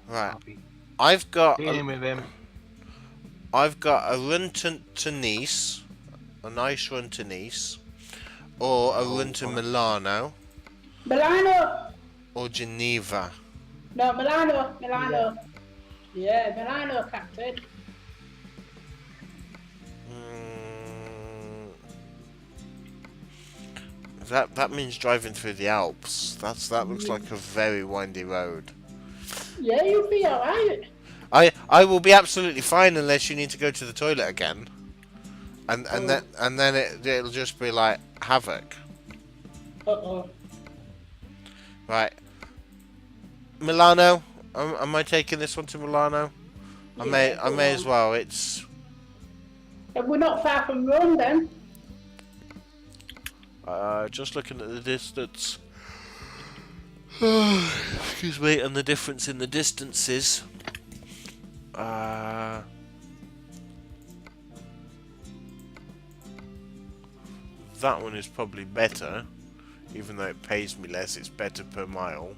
Right. I'll be I've got dealing with him. a run to Nice, a nice run to Nice, or a run to Milano, Milano. or Geneva. No, Milano. Milano. Yeah, Milano, Captain. That means driving through the Alps. That looks like a very windy road. Yeah, you'll be alright. I will be absolutely fine unless you need to go to the toilet again, and Oh. then it'll just be like havoc. Uh-oh. Right, Milano. Am I taking this one to Milano? I may as well. It's And we're not far from Rome then. just looking at the distance. Excuse me, and the difference in the distances. That one is probably better, even though it pays me less. It's better per mile.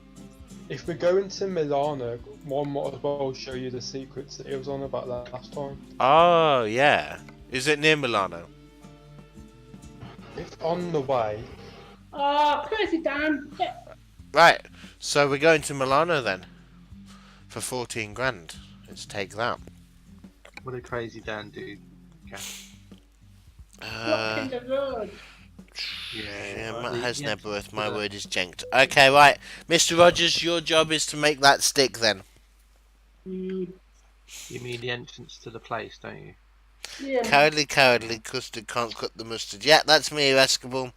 If we're going to Milano, one might as well show you the secrets that it was on about last time. Oh yeah, is it near Milano? It's on the way. Oh, crazy Dan. Yeah. Right, so we're going to Milano then for 14 grand. Let's take that. What did Crazy Dan do? Okay. Blocking the road. Yeah, Matt has Nebworth, my word is jenked. Okay, right, Mr. Rogers, your job is to make that stick then. Mm. You mean the entrance to the place, don't you? Yeah. Cowardly, custard can't cut the mustard. Yeah, that's me, Escable.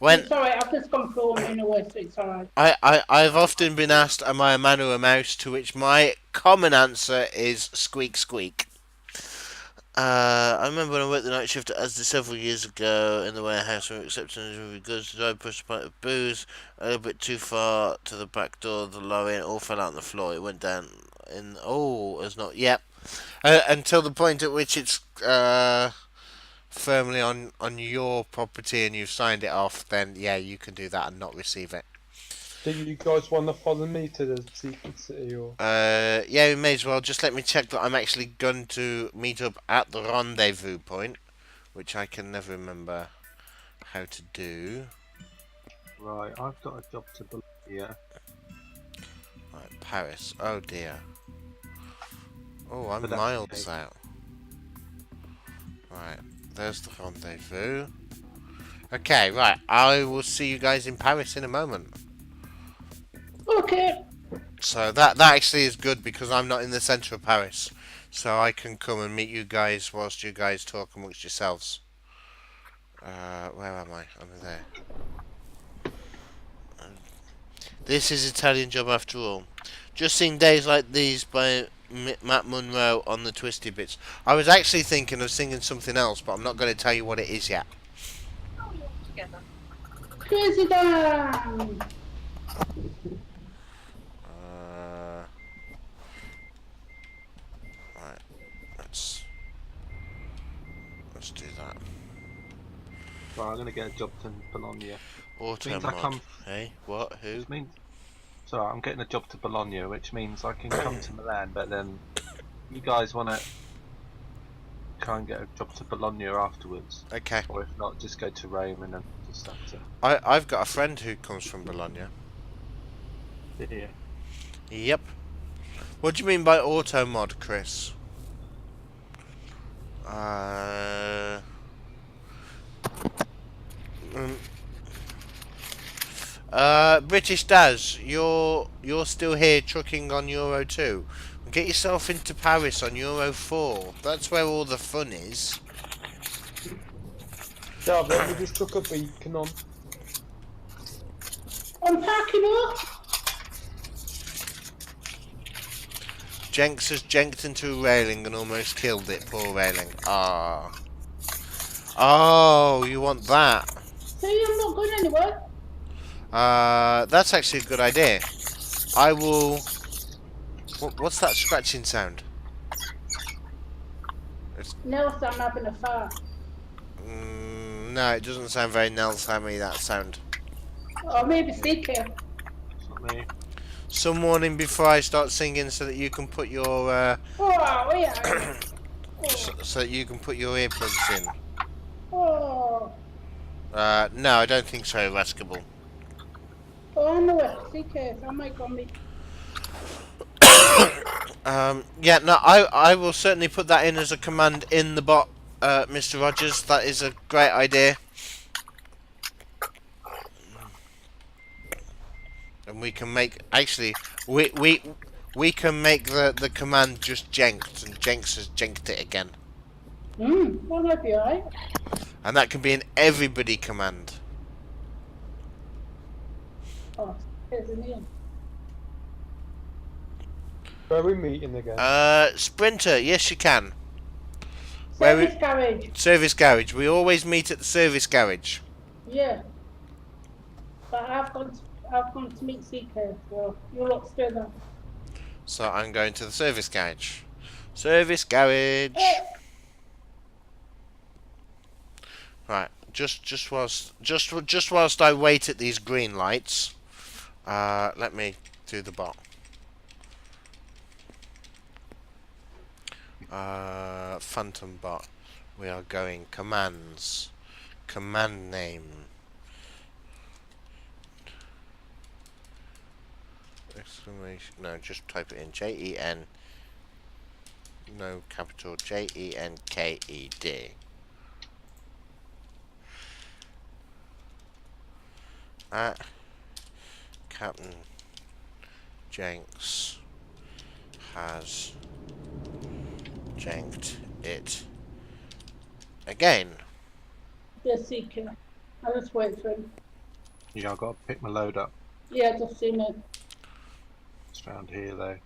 It's alright, I've just gone through them anyway, so it's alright. I've often been asked, am I a man or a mouse? To which my common answer is squeak, squeak. I remember when I worked the night shift at Asda several years ago in the warehouse when we were accepting goods. The driver pushed a pint of booze a little bit too far to the back door of the lorry and it all fell out on the floor. It went down in... Oh, it's not... Yep. Until the point at which it's firmly on your property and you've signed it off, then yeah, you can do that and not receive it. Do you guys want to follow me to the secret city or? Yeah, we may as well. Just let me check that I'm actually going to meet up at the rendezvous point, which I can never remember how to do. Right, I've got a job to Bologna. Right, Paris. Oh dear. Oh, I'm But that's miles okay. out. Right, there's the rendezvous. Okay, right. I will see you guys in Paris in a moment. Okay. So that actually is good because I'm not in the centre of Paris, so I can come and meet you guys whilst you guys talk amongst yourselves. Where am I? I'm there. This is Italian Job after all. Just seen Days Like These by Matt Monroe on the Twisty Bits. I was actually thinking of singing something else, but I'm not going to tell you what it is yet. Crazy Dan. Right, let's do that. Right, I'm gonna get a job to Bologna. Auto Means I mod. come- Hey, what? Who? Which means, so I'm getting a job to Bologna, which means I can come to Milan. But then, you guys want to try and get a job to Bologna afterwards, Okay. or if not, just go to Rome and then just have to. I've got a friend who comes from Bologna. Yeah. Yep. What do you mean by auto mod, Chris? British Daz, you're still here trucking on Euro 2. Get yourself into Paris on Euro 4. That's where all the fun is. Yeah, but we just took a beacon on. I'm packing up. Jenks has jenked into a railing and almost killed it. Poor railing. Ah. Oh, you want that? See, I'm not going anywhere. That's actually a good idea. I will... What's that scratching sound? Nelson, I'm having a fart. No, it doesn't sound very Nelshammy, that sound. Or maybe CK. It's not me. some warning before I start singing, so that you can put your Oh, yeah. so that you can put your earplugs in. Oh, No, I don't think so, Rascable. oh, I know it. CK, I might go me. Yeah, no, I will certainly put that in as a command in the bot, Mr. Rogers. That is a great idea. And we can make, actually, we can make the command just Jenks, and Jenks has jenked it again. That might be alright. And that can be an everybody command. Oh, here's the name. Where are we meeting again? Sprinter, yes you can. Where Service garage. Service garage. We always meet at the service garage. Yeah. But I've gone to meet CK, so you lot stay there. So I'm going to the service garage. Service garage. Right. Just whilst I wait at these green lights, let me do the bot. Phantom bot. We are going commands. Command name. Exclamation. No, just type it in. JEN. No capital. JENKED. At Captain Jenks has jenked it again. Yeah, CK. I'll just wait for him. Yeah, I've got to pick my load up. Yeah, just seen it. It's around here though.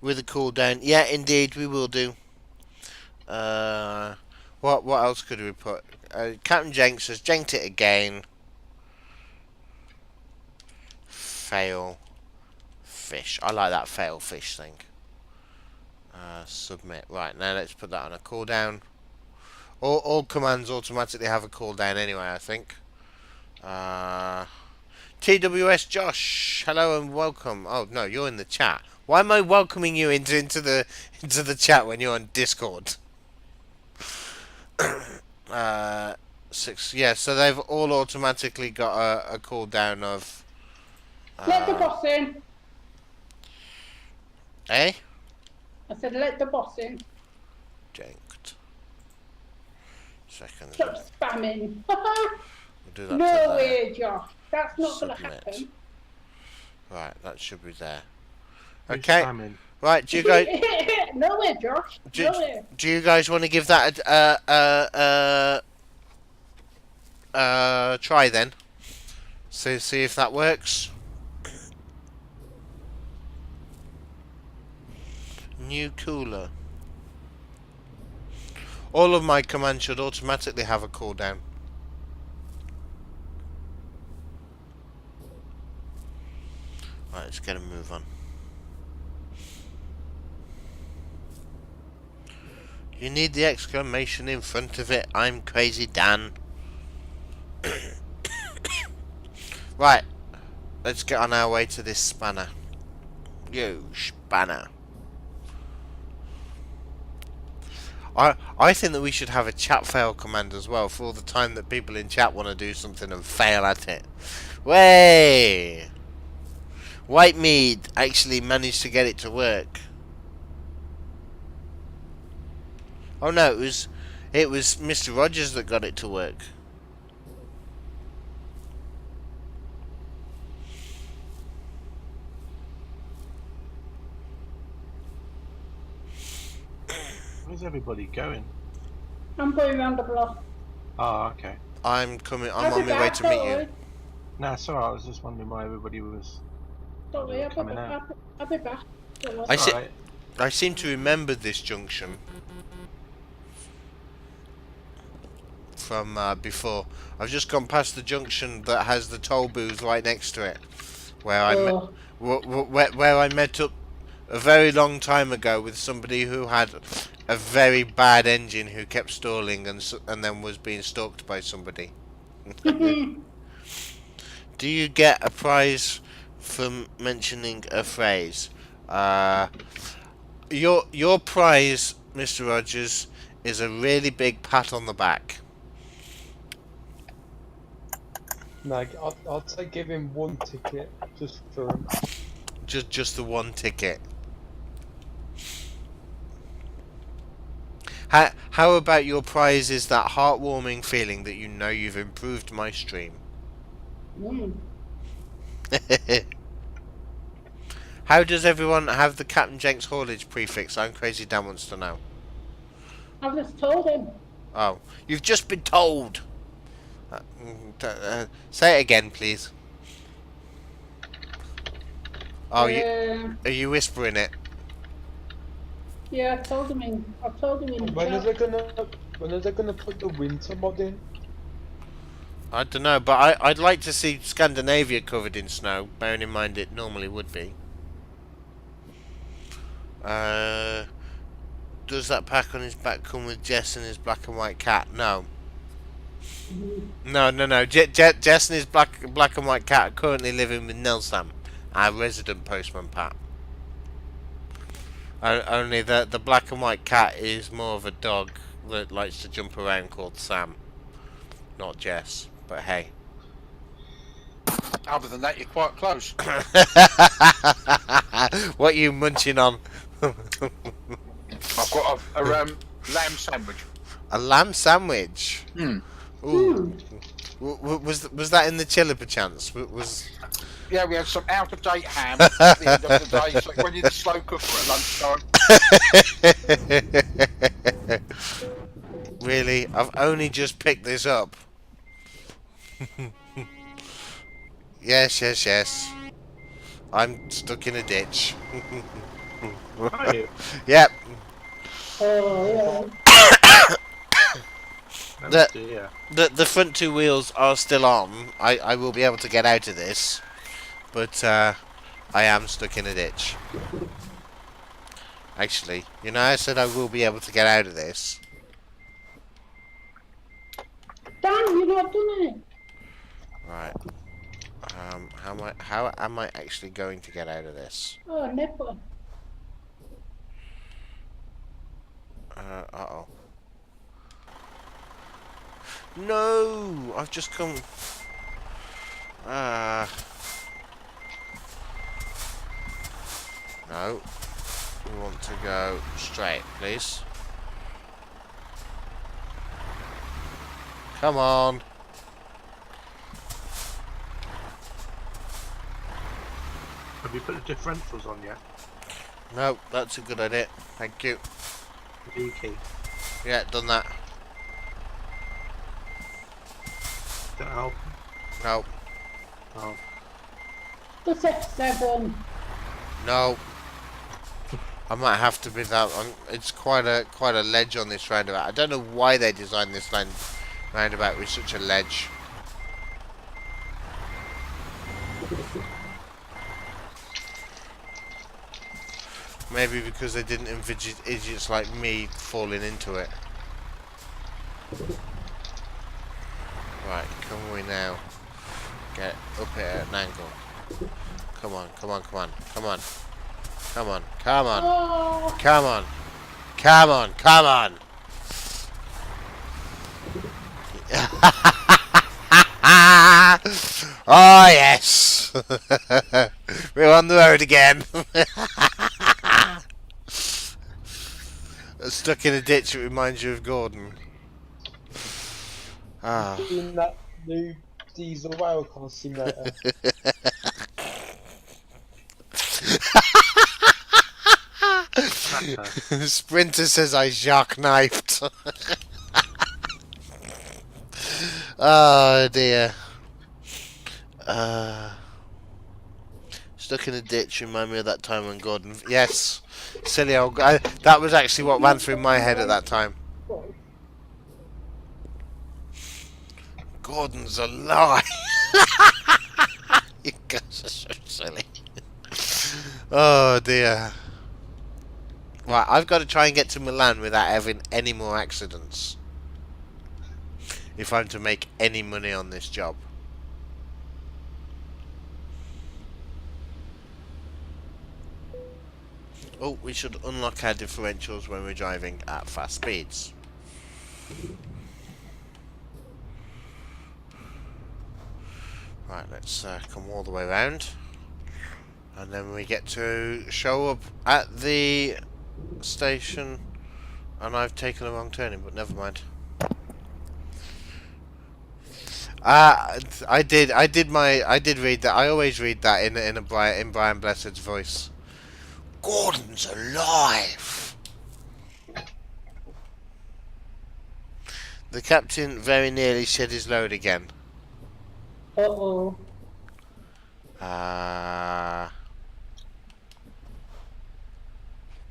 With a cooldown, yeah, indeed, we will do. What else could we put? Captain Jenks has jenked it again. Fail fish. I like that fail fish thing. Submit. Right, now let's put that on a cooldown. All commands automatically have a cooldown anyway, I think. TWS Josh, hello and welcome. Oh no, you're in the chat. Why am I welcoming you into the chat when you're on Discord? 6. Yeah, so they've all automatically got a cooldown of. Let the boss in. Eh? I said let the boss in. Jenked. Seconds. Stop spamming. We'll do that. No to way, Josh. That's not going to Submit. happen. Right, that should be there. Who's Okay. spamming? Right, do you guys No way, Josh. No way. do you guys want to give that a try then? So see if that works. New cooler. All of my commands should automatically have a cooldown. Right, let's get a move on. You need the exclamation in front of it. I'm crazy Dan. Right, let's get on our way to this spanner. You spanner. I think that we should have a chat fail command as well for all the time that people in chat want to do something and fail at it. Way! White Mead actually managed to get it to work. Oh no, it was Mr. Rogers that got it to work. Where's everybody going? I'm going round the block. Oh, okay. I'm I'll on be my way back, to meet don't you. worry. No, it's alright. I was just wondering why everybody was. Don't worry, I'll be Coming back. out. I'll be back. Don't worry. Alright. I seem to remember this junction from before. I've just gone past the junction that has the toll booth right next to it, where where I met up a very long time ago with somebody who had a very bad engine who kept stalling and then was being stalked by somebody. Do you get a prize for mentioning a phrase? Uh, your prize, Mr. Rogers, is a really big pat on the back. No, I'd say give him one ticket just for him. Just the one ticket. How about your prize is that heartwarming feeling that you know you've improved my stream? Mm. How does everyone have the CptnJenks haulage prefix? I'm crazy Dan wants to know. I've just told him. Oh, you've just been told. Say it again, please. Oh, are you whispering it? Yeah, I told him in. I told him in. When chat. are they gonna put the winter mod in? I don't know, but I'd like to see Scandinavia covered in snow, bearing in mind it normally would be. Does that pack on his back come with Jess and his black and white cat? No. No. Jess and his black and white cat are currently living with Nelsam, our resident postman Pat. Only the black and white cat is more of a dog that likes to jump around called Sam, not Jess. But hey. Other than that, you're quite close. What are you munching on? I've got a lamb sandwich. A lamb sandwich. Mm. Ooh. Was that in the chiller perchance? Yeah, we had some out-of-date ham at the end of the day, so it went in the slow cooker at lunchtime. Really? I've only just picked this up. Yes. I'm stuck in a ditch. Are you? Yep. Oh, Oh The- dear. The front two wheels are still on. I will be able to get out of this. But I am stuck in a ditch. Actually, you know, I said I will be able to get out of this. Dan, you've not done it. Right. How am I actually going to get out of this? Oh, never. Uh-oh. No! I've just come... No. We want to go straight, please. Come on. Have you put the differentials on yet? No, that's a good idea. Thank you. The V key. Yeah, done that. That help? No. Oh. The F7. No. I might have to be that one. It's quite a ledge on this roundabout. I don't know why they designed this roundabout with such a ledge. Maybe because they didn't envisage idiots like me falling into it. Right, can we now get up here at an angle? Come on. Oh, Come on. Oh yes. We're on the road again. Stuck in a ditch, it reminds you of Gordon. Ah. In that new diesel railcar simulator. Sprinter says I shark knifed. Oh dear. Stuck in a ditch remind me of that time when Gordon... Yes. Silly old guy. That was actually what ran through my head at that time. Gordon's a lie. You guys are so silly. Oh dear. Right, I've got to try and get to Milan without having any more accidents. If I'm to make any money on this job. Oh, we should unlock our differentials when we're driving at fast speeds. Right, let's come all the way around. And then we get to show up at the station. And I've taken a wrong turning, but never mind. I did read that. I always read that in Brian Blessed's voice. Gordon's alive. The captain very nearly shed his load again. Uh-oh.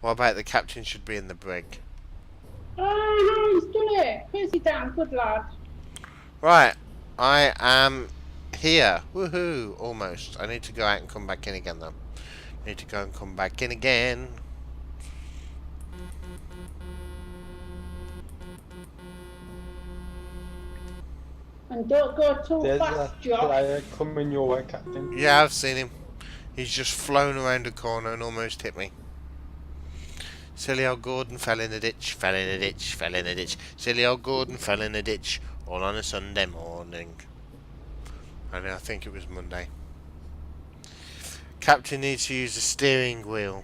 What about the captain should be in the brig? Oh, he's done it. Where's he down? Good lad. Right, I am here. Woohoo! Almost. I need to go out and come back in again though. Need to go and come back in again. And don't go too There's a fast, Josh. player coming your way, Captain. Yeah, I've seen him. He's just flown around a corner and almost hit me. Silly old Gordon fell in a ditch, fell in a ditch, fell in a ditch. Silly old Gordon fell in a ditch, all on a Sunday morning. And I think it was Monday. Captain needs to use the steering wheel.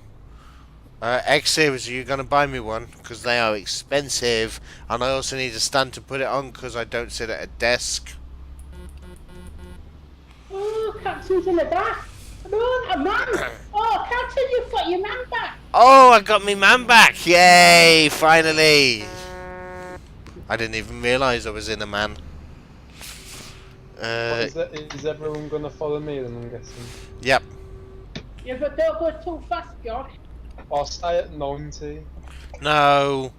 X-Series, are you going to buy me one? Because they are expensive. And I also need a stand to put it on because I don't sit at a desk. Oh, Captain's in the back. No, a man. Oh, Captain, you've got your man back. Oh, I got me man back! Yay! Finally! I didn't even realise I was in a man. Is everyone gonna follow me then, I'm guessing? Yep. Yeah, but don't go too fast, Josh. I'll stay at 90. No.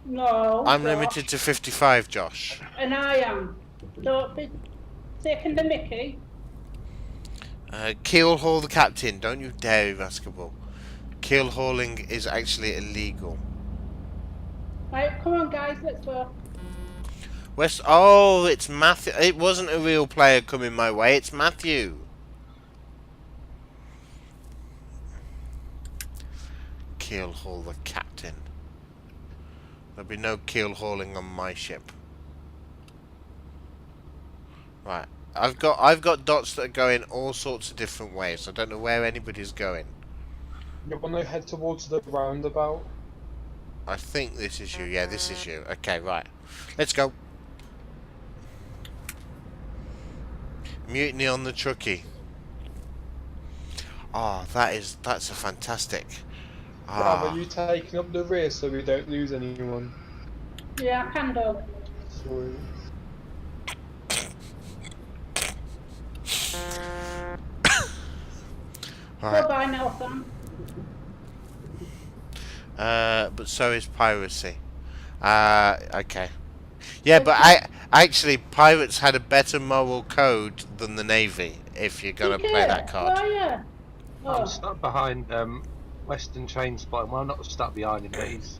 No. I'm Josh. limited to 55, Josh. And I am. Don't be taking the mickey. Keel haul the captain. Don't you dare, basketball. Keel hauling is actually illegal. Right, come on, guys, let's go. West. Oh, it's Matthew. It wasn't a real player coming my way. It's Matthew. Keel haul the captain. There'll be no keel hauling on my ship. Right. I've got dots that are going all sorts of different ways. I don't know where anybody's going. You wanna head towards the roundabout? I think this is you. Yeah, this is you. Okay, right. Let's go. Mutiny on the Truckee. Oh, that's a fantastic. Rob, are you taking up the rear so we don't lose anyone? Yeah, I can do. Sorry. Right. Goodbye now, Sam. But so is piracy. Okay. Yeah, but actually pirates had a better moral code than the Navy. If you're gonna play that card. Oh, yeah. I'm Oh, stuck behind Western Chain Spotting. Well, I'm not stuck behind him, but he's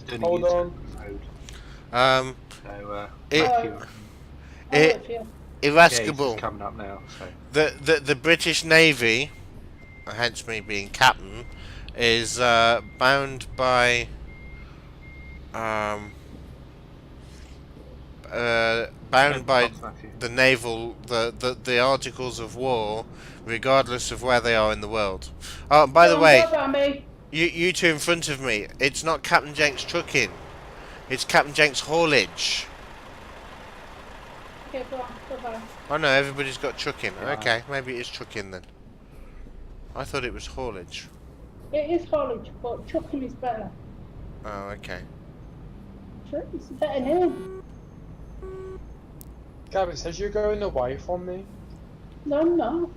doing Hold a on. road. So It- thank you. I love you. Yeah, he's Irascible. just coming up now. So The British Navy, hence me being captain, is bound by the naval the articles of war, regardless of where they are in the world. Oh, by the way, Go by me. you two in front of me, it's not CptnJenks trucking, it's CptnJenks haulage. Okay, go on. Goodbye. Oh no, everybody's got trucking. Yeah. Okay, maybe it's trucking then. I thought it was haulage. It is haulage, but trucking is better. Oh, okay. It's a better name. Gavin says you're going away from me. No.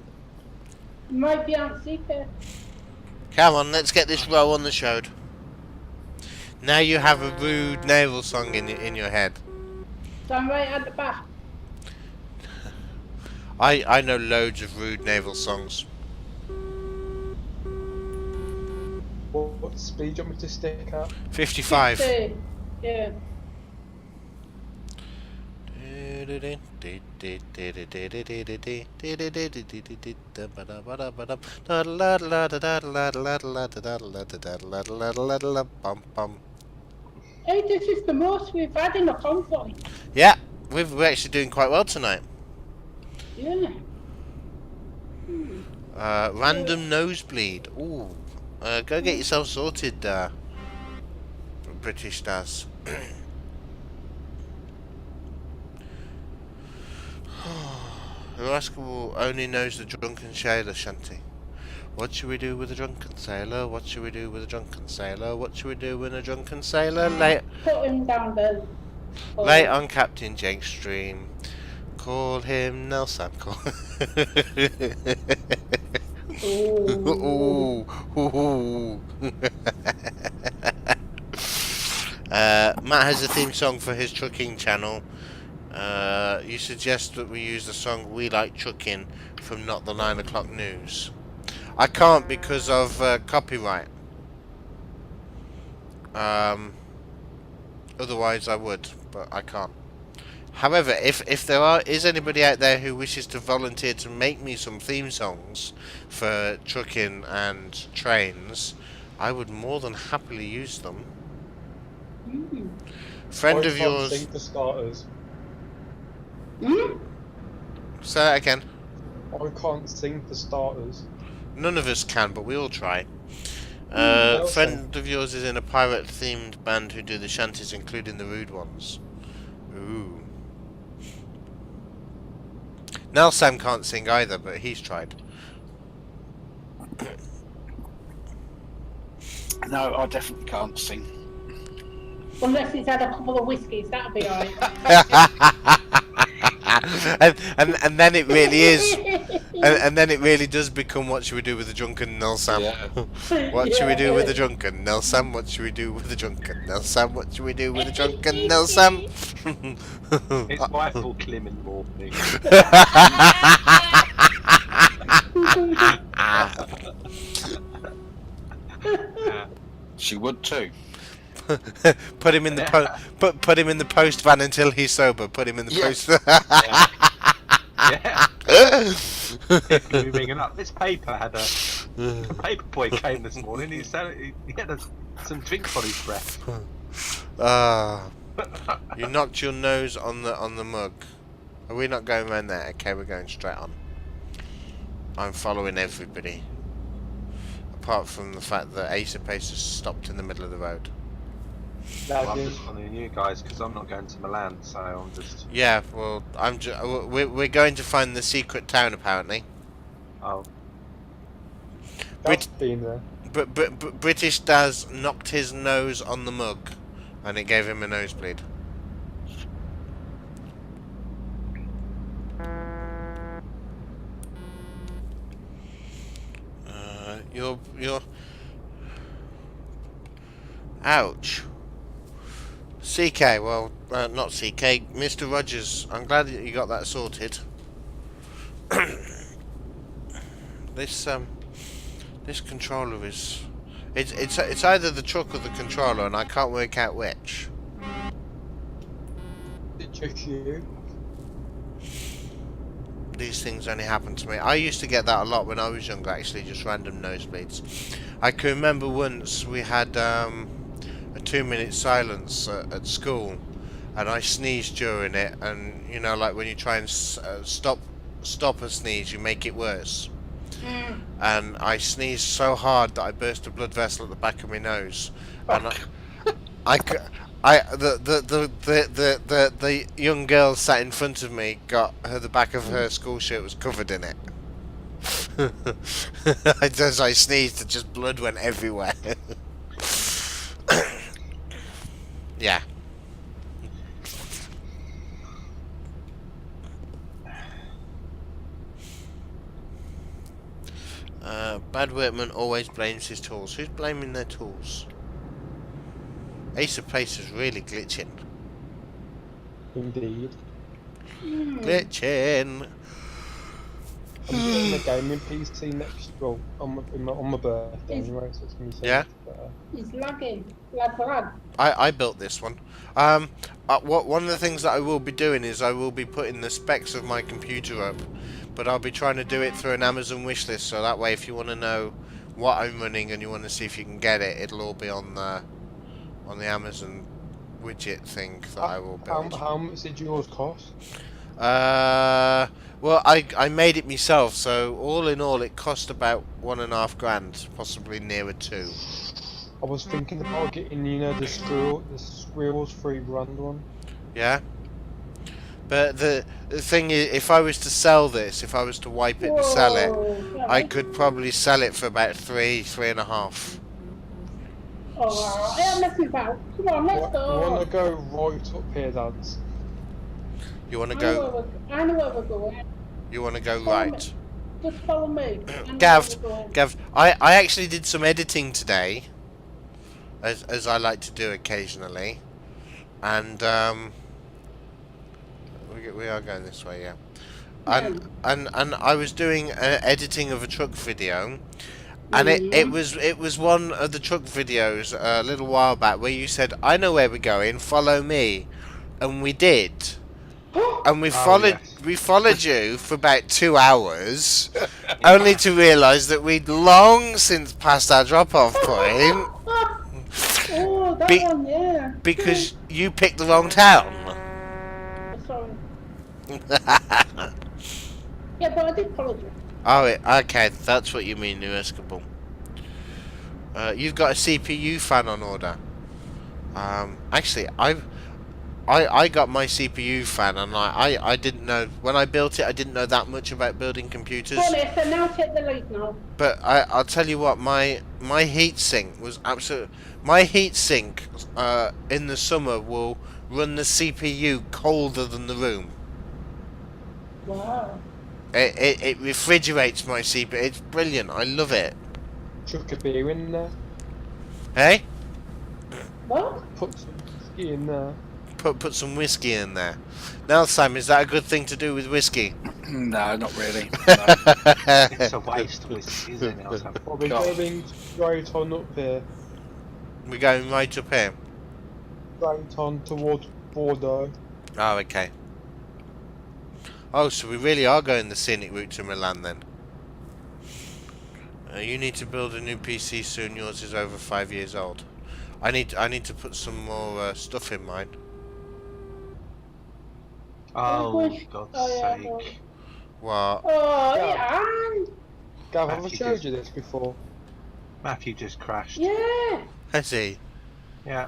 Might be on secret. Come on, let's get this row on the show. Now you have a rude naval song in your head. So I'm right at the back. I know loads of rude naval songs. What What speed do you want me to stick at? 55. 50. Yeah. Hey, this is the most we've had in a convoy. Yeah, we're actually doing quite well tonight. Yeah. Random nosebleed. Ooh. Go get yourself sorted, British does. Rascal only knows the drunken sailor shanty. What should we do with a drunken sailor? What should we do with a drunken sailor? What should we do with a drunken sailor? Put him down there. Late on CptnJenks stream. Call him Nelson. Ooh. Ooh. Matt has a theme song for his trucking channel. You suggest that we use the song We Like Trucking from Not the 9 O'Clock News. I can't because of copyright. Otherwise I would, but I can't. However, if there is anybody out there who wishes to volunteer to make me some theme songs for trucking and trains, I would more than happily use them. Friend of yours. Sing for starters. Say that again. I can't sing for starters. None of us can, but we all try. Friend of yours is in a pirate-themed band who do the shanties, including the rude ones. Ooh. Now Sam can't sing either, but he's tried. No, I definitely can't sing. Unless he's had a couple of whiskies, that'll be alright. and then it really is. And then it really does become what should we do with the drunken Nelsam? Yeah. What should we do with the drunken Nelsam? What should we do with the drunken Nelsam? What should we do with the drunken Nelsam? His wife will clim in the morning. She would too. Put him in the put him in the post van until he's sober. Put him in the post. Yeah. People be ringing up. This paper had a paper boy came this morning. He said he had some drink on his breath. You knocked your nose on the mug. Are we not going around there? Okay, we're going straight on. I'm following everybody, apart from the fact that Ace of Pace has stopped in the middle of the road. Well, I'm just following you guys because I'm not going to Milan, so I'm just. Yeah, well, we're going to find the secret town apparently. Oh. That's been there. But British Daz knocked his nose on the mug, and it gave him a nosebleed. You're. Ouch. CK, well, not CK, Mr. Rogers. I'm glad that you got that sorted. This controller is. It's either the truck or the controller, and I can't work out which. It's just you. These things only happen to me. I used to get that a lot when I was younger, actually, just random nosebleeds. I can remember once we had a 2-minute silence at school, and I sneezed during it, and you know, like when you try and stop a sneeze, you make it worse. And I sneezed so hard that I burst a blood vessel at the back of my nose, and the young girl sat in front of me, the back of her school shirt was covered in it. As I sneezed, just blood went everywhere. Yeah. Bad workman always blames his tools. Who's blaming their tools? Ace of Pace is really glitching. Indeed. Glitching. I'm getting a gaming PC next, well, on my birthday Is- anyway, so it's gonna be so Yeah? much better. He's lagging. Lag. I built this one. One of the things that I will be doing is I will be putting the specs of my computer up, but I'll be trying to do it through an Amazon wishlist, so that way if you want to know what I'm running and you want to see if you can get it, it'll all be on the Amazon widget thing that I will build. How much did yours cost? Well, I made it myself, so all in all it cost about £1.5 grand, possibly nearer two. I was thinking about getting, you know, the squirrels £3 grand one. Yeah. But the thing is, if I was to sell this, if I was to wipe it and sell it, I could probably sell it for about three and a half. Oh, I am messing about. Come on, let's You go. wanna go right up here, lads? You want to I go? know where we're going. You want to go Follow me. right? Just follow me. I know Gav, where we're going. Gav, I actually did some editing today, as I like to do occasionally, and we are going this way, yeah. And I was doing an editing of a truck video, and it was one of the truck videos a little while back where you said, "I know where we're going, follow me," and we did. And we followed you for about 2 hours, only to realise that we'd long since passed our drop-off point Oh, that one, yeah. because you picked the wrong town. Sorry. Yeah, but I did apologise. Oh, okay, that's what you mean, New Escapable. You've got a CPU fan on order. Actually, I got my CPU fan, and I didn't know when I built it. I didn't know that much about building computers. Well, so now take the lead now. But I'll tell you what, my heatsink was absolute. My heatsink in the summer will run the CPU colder than the room. Wow. It refrigerates my CPU. It's brilliant. I love it. Chuck a beer in there. Hey, What? Put some whiskey in there. put some whiskey in there. Now, Sam, is that a good thing to do with whiskey? No, not really. It's a waste of whiskey, isn't it? Or something? Well, we're going straight on up here. We're going right up here. Straight on towards Bordeaux. Oh, okay. Oh, so we really are going the scenic route to Milan then. You need to build a new PC soon. Yours is over 5 years old. I need to put some more stuff in mine. Oh, God's yeah, sake. What? Oh, Yeah. yeah. Gav, have I Actually, showed you this before? Matthew just crashed. Yeah. Has he? Yeah.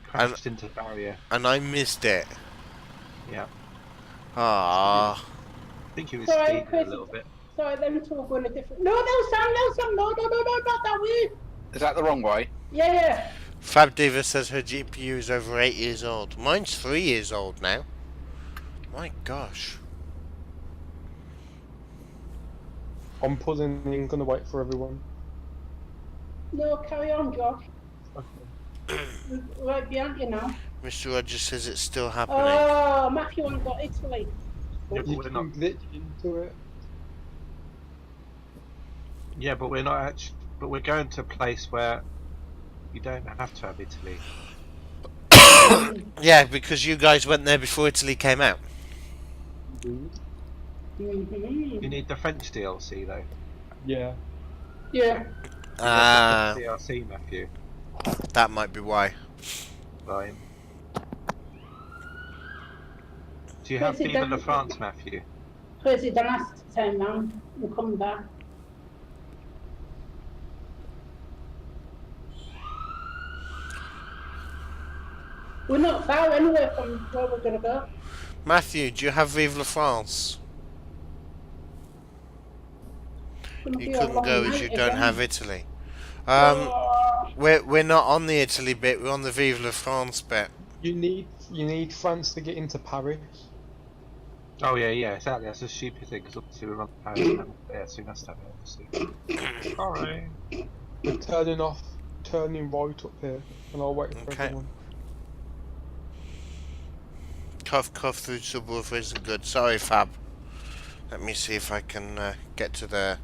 Crashed into the barrier. And I missed it. Yeah. Ah. I think he was Sorry, speeding Chris. a little bit. Sorry, them two are going a different. No, Sam, no, not that way. Is that the wrong way? Yeah. Fab Diva says her GPU is over 8 years old. Mine's 3 years old now. My gosh. I'm pulling in, gonna wait for everyone. No, carry on, Josh. Okay. We're right behind you now. Mr. Rogers says it's still happening. Oh, Matthew ain't got Italy. Yeah, but You we're can not. glitch into it. Yeah, but we're not actually. But we're going to a place where you don't have to have Italy. Yeah, because you guys went there before Italy came out. Mm-hmm. You need the French DLC though. Yeah. Yeah. Ah, DLC, Matthew. that might be why. Right. Do you have Yes, it Viva la does. France, Matthew? Crazy the last time round. We'll come back. We're not far anyway from where we're gonna go. Matthew, do you have Vive la France? Gonna You be a couldn't long go as night you don't again. have Italy. Oh, We're not on the Italy bit. We're on the Vive la France bit. You need France to get into Paris. Oh yeah, exactly. That's a stupid thing because obviously we're on Paris. Yeah, so we must have it, obviously. Alright. We're turning right up here, and I'll wait for Okay. everyone. Cough through subwoofer isn't good. Sorry, Fab. Let me see if I can get to the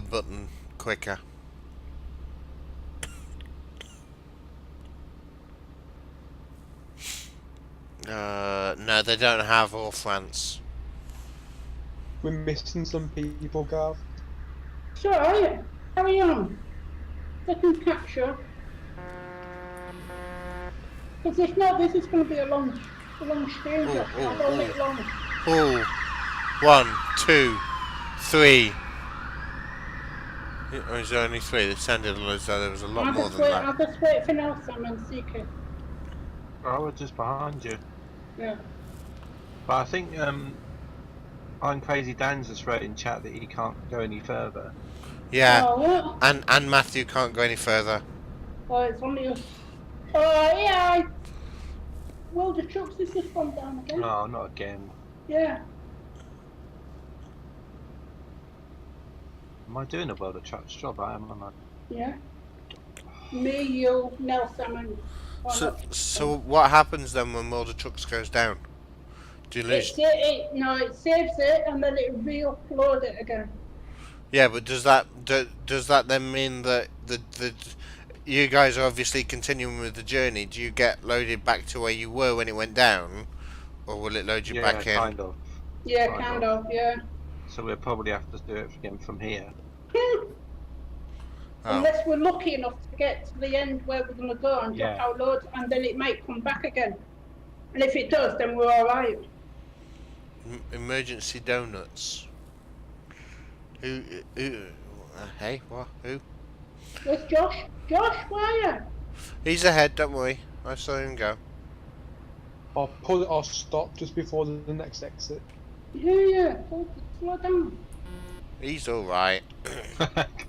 button quicker. No, they don't have all France. We're missing some people, Gav. So, carry on. Second capture. Because if not, this is going to be a long stream, Ooh, Josh. ooh, I'll go a ooh. bit long. Oh, 1, 2, 3. Or is there only 3? It sounded as though there was a lot more than I'll that. just wait for Nelson and CK. Oh, we're just behind you. Yeah. But I think I'm Crazy Dan's just wrote in chat that he can't go any further. Yeah, Oh, what? and Matthew can't go any further. Oh, it's only us. Oh, yeah. Well, the trucks has just gone down again. Oh, not again. Yeah. Am I doing a World of Trucks job? I am, am I? Yeah. Me, you, Nelson, and... So what happens then when World of Trucks goes down? Do you lose? It saves it and then it re-upload it again. Yeah, but does that then mean that the you guys are obviously continuing with the journey? Do you get loaded back to where you were when it went down, or will it load you back in? Kind of. Yeah, kind of, yeah. So we'll probably have to do it again from here. Unless we're lucky enough to get to the end where we're going to go and drop our loads, and then it might come back again. And if it does, then we're alright. Emergency donuts. Who? Hey, what? Who? Where's Josh? Josh, where are you? He's ahead. Don't worry. I saw him go. I'll stop just before the next exit. Yeah. Slow down. He's all right.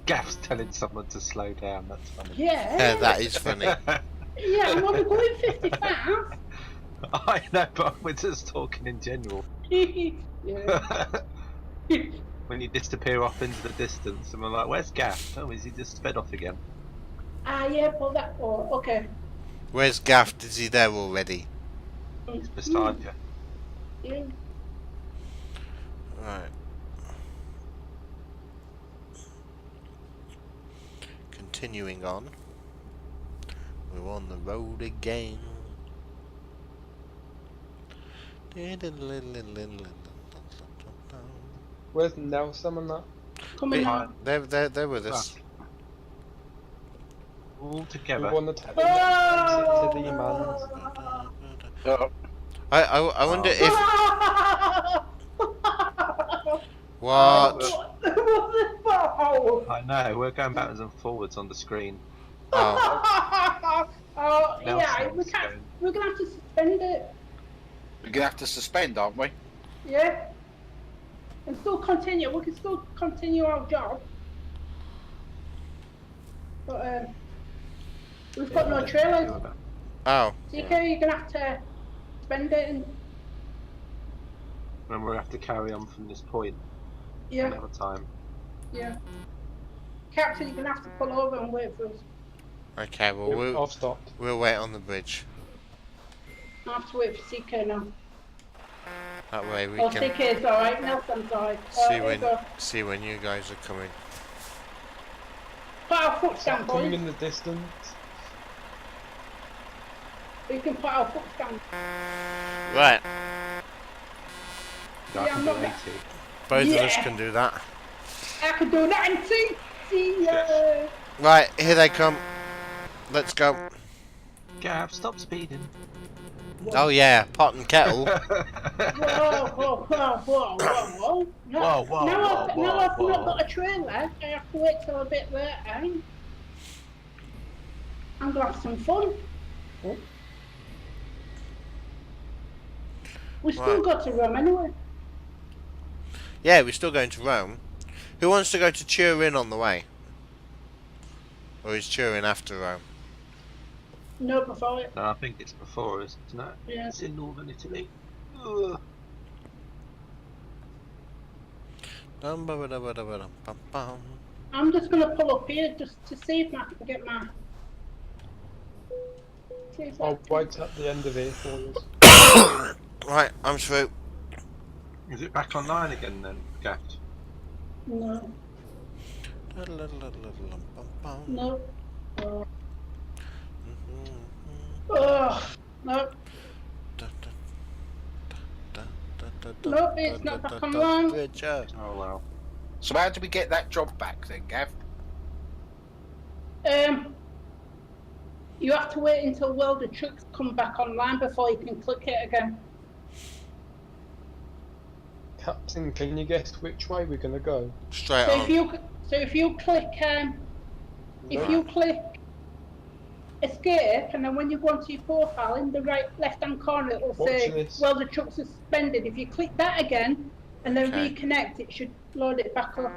Gaff's telling someone to slow down. That's funny. Yeah. That is funny. Yeah, I'm only going 55. I know, but we're just talking in general. Yeah. When you disappear off into the distance, and we're like, "Where's Gaff? Oh, is he just sped off again?" Yeah, pull that. Oh, okay. Where's Gaff? Is he there already? He's beside you. Yeah. Right. Continuing on. We're on the road again. Where's Nelson and that? Coming on. They're with us. All We together. want to take the exit to the Imans. I wonder if what? I know, we're going backwards and forwards on the screen. Oh, Yeah, we're gonna have to suspend it. We're gonna have to suspend, aren't we? Yeah. And still continue. We can still continue our job. But we've got no trailers. oh. So you're gonna have to suspend it and And we'll have to carry on from this point another time. Yeah. Captain, you're gonna have to pull over and wait for us. Okay, well I've stopped. we'll wait on the bridge. I have to wait for CK now. That way we Oh, can CK's alright, Nelson's alright. see when you guys are coming. Put our foot down, Coming boys. in the distance. We can put our foot down. Right, I Yeah, can I'm do not 80. both of us Yeah. can do that. I can do that and see ya. Right, here they come. Let's go. Gav, stop speeding. Oh yeah, pot and kettle. Whoa. No, Whoa, now I've not whoa. got a trailer. I have to wait till a bit later. I'm gonna have some fun. We still Right. got to Rome anyway. Yeah, we're still going to Rome. Who wants to go to Turin on the way? Or is Turin after Rome? No, before it. No, I think it's before us, isn't it? Yeah. It's in northern Italy. Ugh. I'm just gonna pull up here just to see if I can get my. See if I I'll can- wait at the end of here for you. Right, I'm through. Is it back online again then, Gaff? No. No. Oh. Oh. No. Nope, it's not back online. Oh well. So how do we get that job back then, Gav? You have to wait until World of Trucks come back online before you can click it again. Captain, can you guess which way we're gonna go? Straight So on. if you click escape, and then when you go onto your profile in the left-hand corner, it will say this. World of Trucks suspended. If you click that again and then Okay. reconnect, it should load it back up.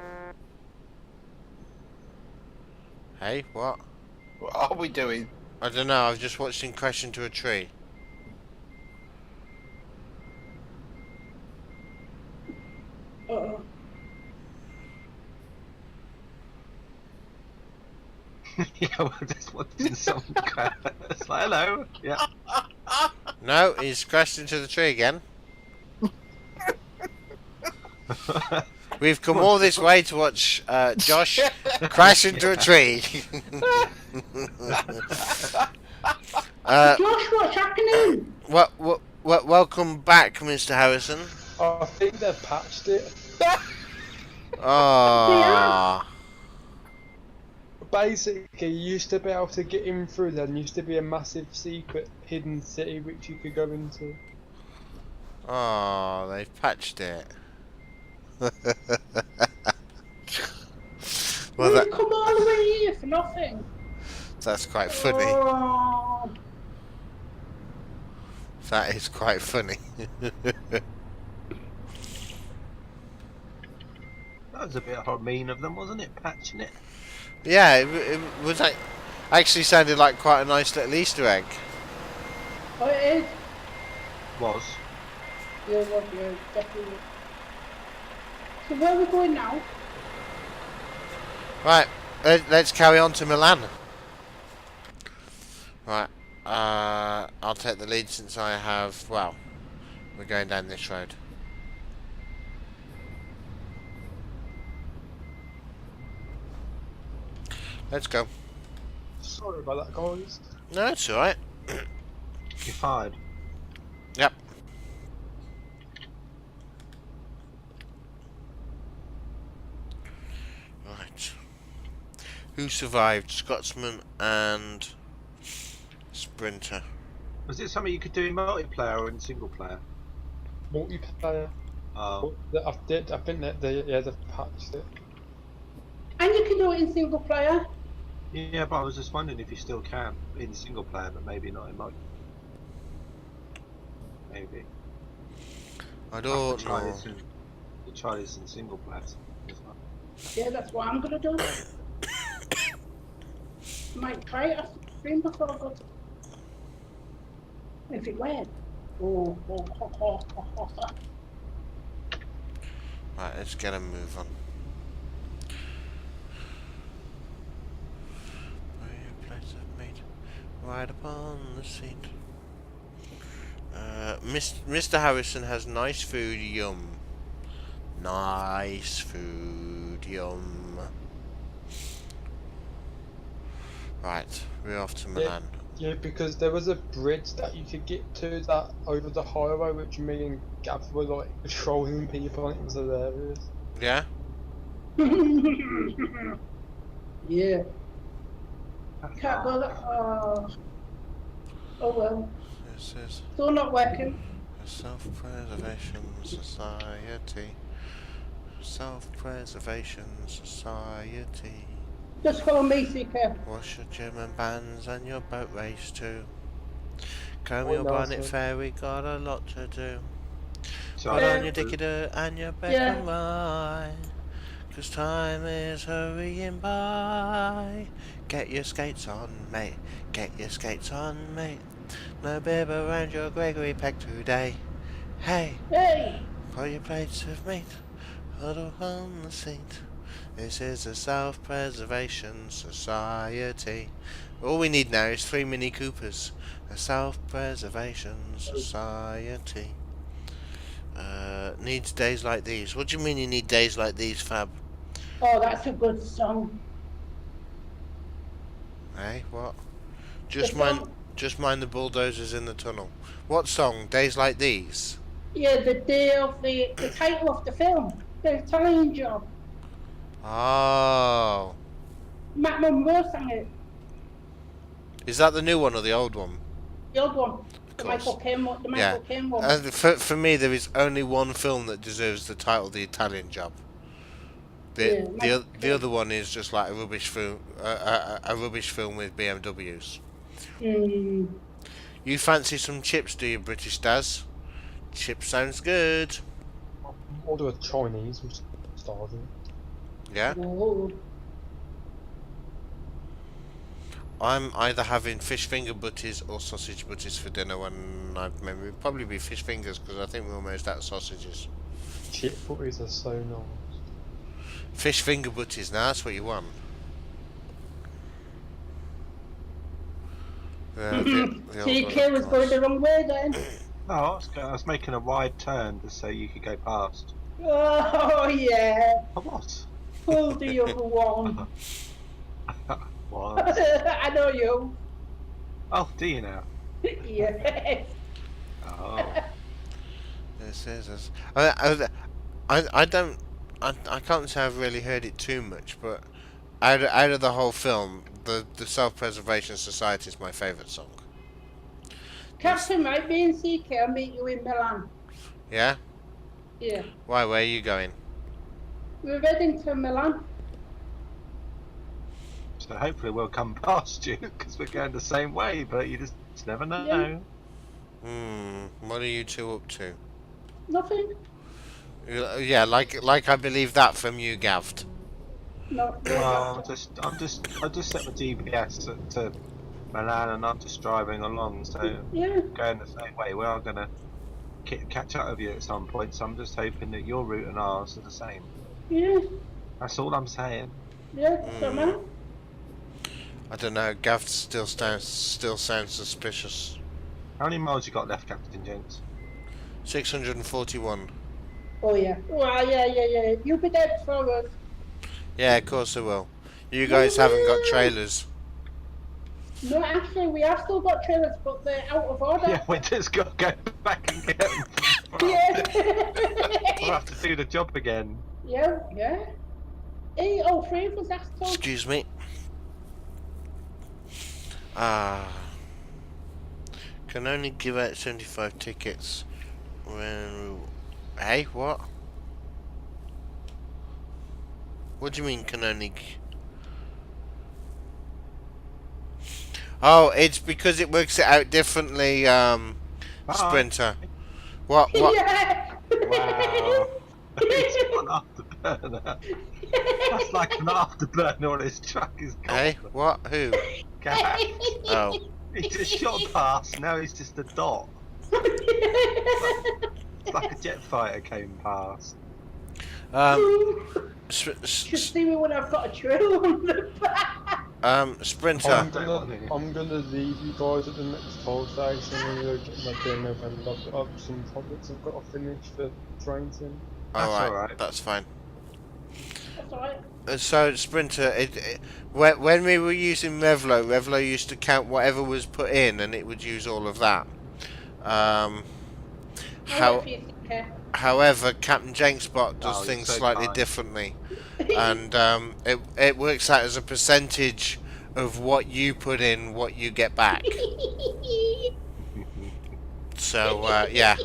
Hey, what? What are we doing? I don't know. I've just watched him crash into a tree. Uh-oh. Yeah, we're just watching something. It's like, hello. Yeah. No, he's crashed into the tree again. We've come all this way to watch Josh crash into a tree. Josh, what's happening? Welcome back, Mr. Harrison. I think they've patched it. Oh. Basically, you used to be able to get in through there, and used to be a massive secret hidden city which you could go into. Oh, they've patched it. Well, We've come all the way here for nothing. that's quite funny. Oh. That is quite funny. That was a bit mean of them, wasn't it? Patching it. Yeah, it was like, actually sounded like quite a nice little Easter egg. Oh, it is. Was. Yeah, it was, yeah, definitely. So where are we going now? Right, let's carry on to Milan. Right, I'll take the lead since I have, well, we're going down this road. Let's go. Sorry about that, guys. No, it's alright. You fired. Yep. Right. Who survived? Scotsman and Sprinter. Was it something you could do in multiplayer or in single player? Multiplayer. Oh. I think that they've patched it. And you can do it in single player. Yeah, but I was just wondering if you still can in single player, but maybe not in multiplayer. Maybe. I don't try know. this try this in single player as well. Yeah, that's what I'm gonna do. Might try it after the stream before I go to... If it went. Oh. Right, let's get a move on. Where your place of meat, right upon the seat. Mr. Harrison has nice food, yum. Nice food, yum. Right, we're off to Milan. Yeah, because there was a bridge that you could get to that over the highway, which me and Gav were like patrolling people, and it was hilarious. Yeah? Yeah. Can't go that far. Oh well. This is Still not working. a self-preservation society. Self-preservation society. Just follow me, CK. Wash your German bands and your boat race too. Comb Oh, your no, bonnet sir. fair, we got a lot to do. So Put I on your dicky do and your back Yeah. and ride. 'Cause time is hurrying by. Get your skates on, mate. Get your skates on, mate. No bib around your Gregory Peck today. Hey, Hey! for your plates of meat. Huddle on the seat. This is a self-preservation society. All we need now is 3 Mini Coopers. A self-preservation society. Needs days like these. What do you mean you need days like these, Fab? Oh, that's a good song. Hey, what? The Just mind, song, just mind the bulldozers in the tunnel. What song? Days like these. yeah, the day of the title of the film, The Italian Job. Oh, Matt Monroe sang it. is that the new one or the old one? The old one. The course. Michael Caine one. The Yeah. Michael Caine one. For me, there is only one film that deserves the title, The Italian Job. Yeah, The other one is just like a rubbish film, a rubbish film with BMWs. Mm. You fancy some chips, do you, British Daz? Chips sounds good. Order a Chinese, which starving. Yeah. Oh. I'm either having fish finger butties or sausage butties for dinner when maybe it'll probably be fish fingers because I think we're almost out of sausages. Chip butties are so nice. Fish finger butties, now that's what you want. The So your old kid one, was of going course. the wrong way then? No, I was making a wide turn to so you could go past. Oh yeah. Oh, what? Pull the other one. What? I know you. Oh, do you now? Yes. Oh. This is us. I don't. I can't say I've really heard it too much, but out of the whole film, the Self-Preservation Society is my favourite song. Captain might be in CK. I'll meet you in Milan. Yeah? Yeah. Why? Where are you going? We're heading to Milan. So hopefully we'll come past you because we're going the same way, but you just never know. Yeah. What are you two up to? Nothing. Yeah, like I believe that from you, Gavd. No. Well, I just set my GPS to Milan and I'm just driving along, so Yeah. going the same way. We are gonna catch up with you at some point, so I'm just hoping that your route and ours are the same. Yeah. That's all I'm saying. Yeah. Don't matter. I don't know. Gavd still sounds suspicious. How many miles you got left, CptnJenks? 641. Oh yeah. Well, yeah. You'll be there before us. Yeah, of course I will. You guys haven't got trailers. No, actually, we have still got trailers, but they're out of order. Yeah, we just got to go back and get them. Yeah. We'll have to do the job again. Yeah. Hey, all three of us asked to. Excuse me. Can only give out 75 tickets when... Hey, what? What do you mean can only... Oh, it's because it works it out differently, Sprinter. What? Yeah. Wow. It's an afterburner. That's like an afterburner on his truck is gone. Hey, what? Who? Cat. Oh. He just shot past, now he's just a dot. It's like a jet fighter came past. Should see me when I've got a trail on the back. Sprinter. I'm gonna leave you guys at the next toll station and go get my dinner and I've got some projects I've got to finish for train soon. Alright. That's fine. That's alright. So Sprinter, when we were using Revlo used to count whatever was put in, and it would use all of that. However, CptnJenks bot does things so slightly kind. differently, and it works out as a percentage of what you put in, what you get back. So yeah,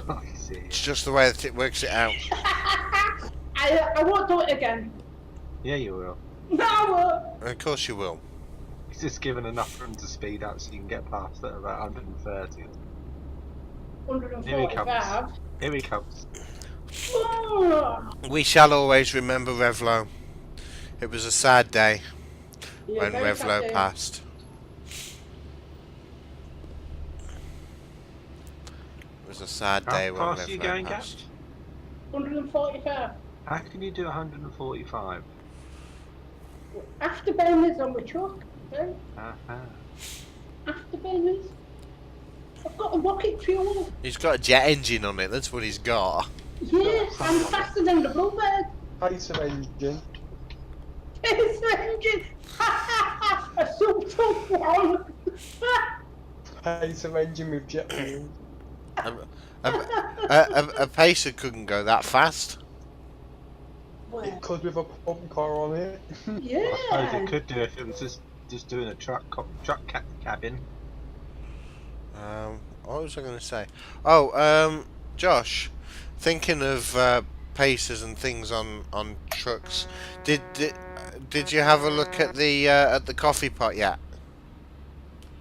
I see. it's just the way that it works it out. I won't do it again. Yeah, you will. No, I won't. Of course you will. He's just given enough room to speed up so you can get past at about 130. 145. Here he comes. Oh. We shall always remember Revlo. It was a sad day Yeah, when very sad Revlo day. passed. It was a sad How day when fast are you Revlo going, passed. 145. How can you do 145? After burners on the truck. Okay? Uh-huh. After burners. I've got a rocket fuel. He's got a jet engine on it. That's what he's got. Yeah, I'm faster than the Bluebird. Pacer engine. It's engine. A super one. Pacer engine with jet fuel. A pacer couldn't go that fast. It could with a pump car on it. Yeah. I suppose it could do if it was just doing a cabin. What was I going to say? Oh, Josh, thinking of pacers and things on trucks. Did you have a look at the coffee pot yet?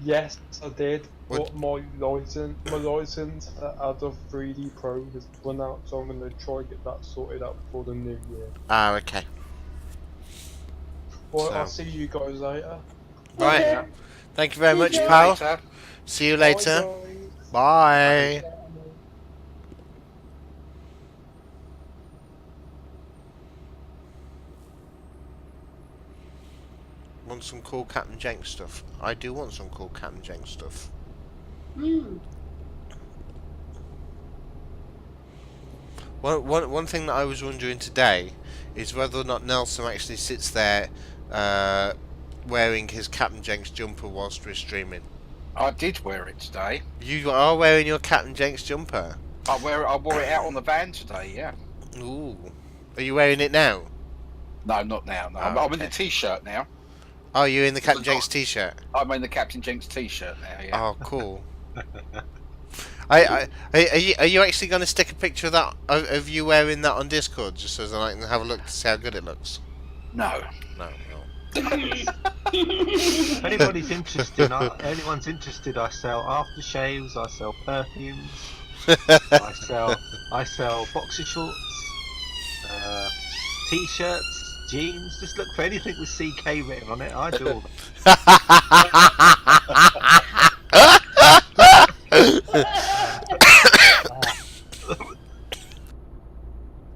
Yes, I did. What- But my license out of 3D Pro has run out, so I'm gonna try and get that sorted out for the new year. Ah, okay. Well, So- I'll see you guys later. Right. Okay. Thank you very much, See you pal. Later. See you Bye, later. guys. Bye. Want some cool CptnJenks stuff? I do want some cool CptnJenks stuff. One thing that I was wondering today is whether or not Nelson actually sits there wearing his CptnJenks jumper whilst we're streaming. I did wear it today. You are wearing your CptnJenks jumper. I wore it out on the van today. Yeah. Ooh. Are you wearing it now? No, not now. No, Oh, I'm in the okay. t-shirt now. Oh, you're in the Because CptnJenks t-shirt. I'm in the CptnJenks t-shirt now. Yeah. Oh, cool. Are you actually going to stick a picture of that of you wearing that on Discord just so that I can have a look to see how good it looks? No. No. If anyone's interested, I sell aftershaves, I sell perfumes, I sell boxer shorts, t-shirts, jeans. Just look for anything with CK written on it. I do all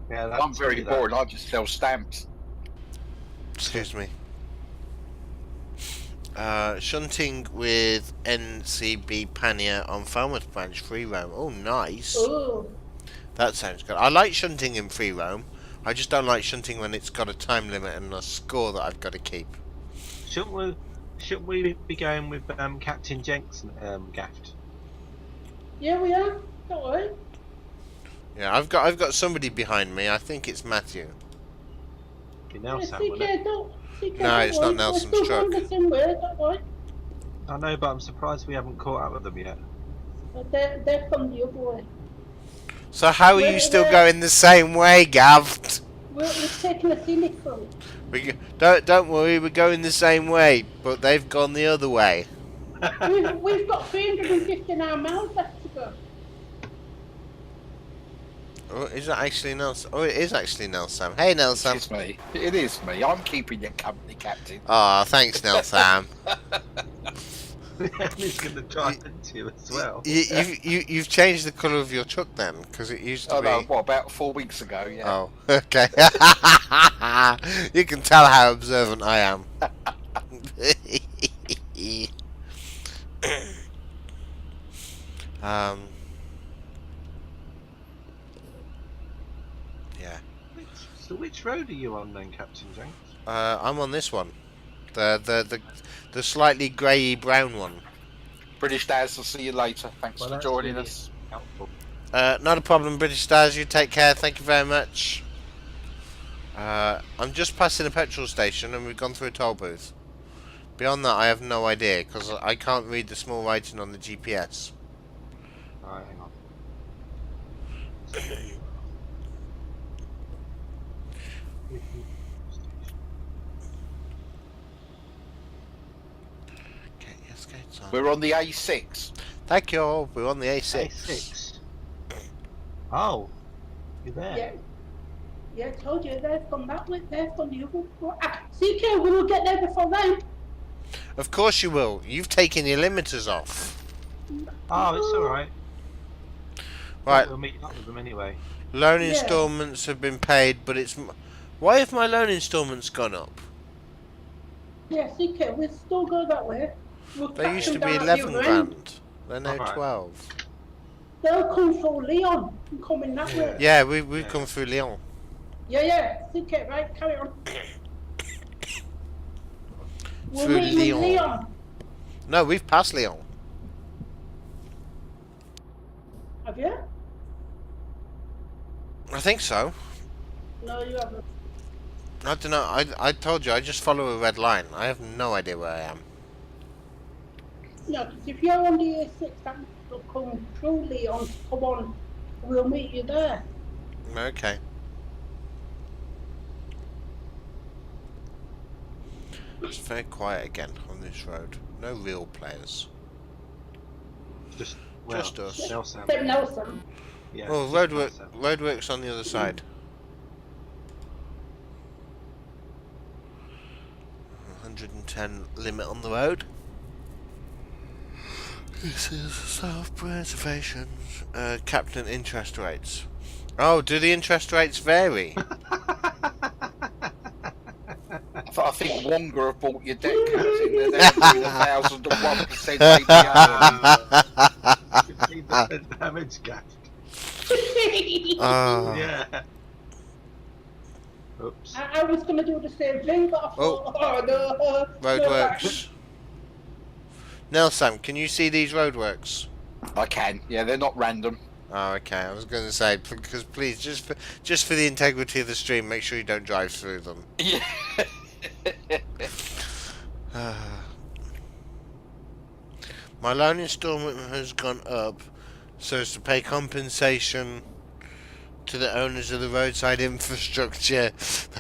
Yeah, I'm very bored. I just sell stamps. Excuse me. Shunting with NCB Pania on Falmouth Branch free roam. Oh, nice. Oh. That sounds good. I like shunting in free roam. I just don't like shunting when it's got a time limit and a score that I've got to keep. Shouldn't we be going with CptnJenks gaffed? Yeah, we are. Don't worry. Yeah, I've got somebody behind me. I think it's Matthew. Be Yeah, Nelson, wouldn't it? CK, don't. CK, No, don't it's worry. not Nelson's We're still truck. going the same way, don't worry. I know, but I'm surprised we haven't caught up with them yet. But they're from the other way. So how are you still going the same way, Gav? We're taking a scenic route. Don't worry, we're going the same way, but they've gone the other way. We've got 359 miles left to go. Oh, is that actually Nelson? Oh, it is actually Nelson. Hey, Nelson. It's me. It is me. I'm keeping you company, Captain. Oh, thanks, Nelson. He's going to drive into you as well. You've changed the colour of your truck then, because it used to Oh be. no, what about 4 weeks ago? Yeah. Oh, okay. You can tell how observant I am. Yeah. So which road are you on then, CptnJenks? I'm on this one, the slightly grey brown one. British Dads, I'll see you later. Thanks for that's joining really us. helpful. Not a problem, British Stars. You take care. Thank you very much. I'm just passing a petrol station and we've gone through a toll booth. Beyond that, I have no idea because I can't read the small writing on the GPS. Alright, hang on. Okay, yes, okay, it's on. We're on the A6. Thank you. We're on the A6. A6. Oh, you're there. Yeah. Yeah, I told you, they're from that way, they're from the other way. CK, we will get there before then. Of course you will. You've taken your limiters off. Oh, it's alright. Right. We'll meet up with them anyway. Loan Yeah. instalments have been paid, but it's... Why have my loan instalments gone up? Yeah, CK, we'll still go that way. We'll They track used to them be down at the 11 other end. grand. They're now Alright. 12. They'll come through Leon and coming that way. Yeah, we've come through Lyon. Yeah. Okay, right, carry on. We're Through meeting in Lyon. Leon. No, we've passed Lyon. Have you? I think so. No, you haven't. I don't know. I told you, I just follow a red line. I have no idea where I am. No, because if you're on the A6, that will come through Leon. Come on, we'll meet you there. Okay. It's very quiet again on this road. No real players. Just Just us. Nelson. Except Nelson. Yeah. Oh, just Nelson. roadworks on the other side. 110 limit on the road. This is self-preservation. Captain interest rates. Oh, do the interest rates vary? I think Wonga have bought your debt caps in there. They're doing 1,001% APR. 15% damage gap. Oh. Yeah. Oops. I was going to do the same thing, but I thought, oh no. Roadworks. Nelson, can you see these roadworks? I can. Yeah, they're not random. Oh, okay. I was going to say, because please, just for the integrity of the stream, make sure you don't drive through them. Yeah. My loan instalment has gone up so as to pay compensation to the owners of the roadside infrastructure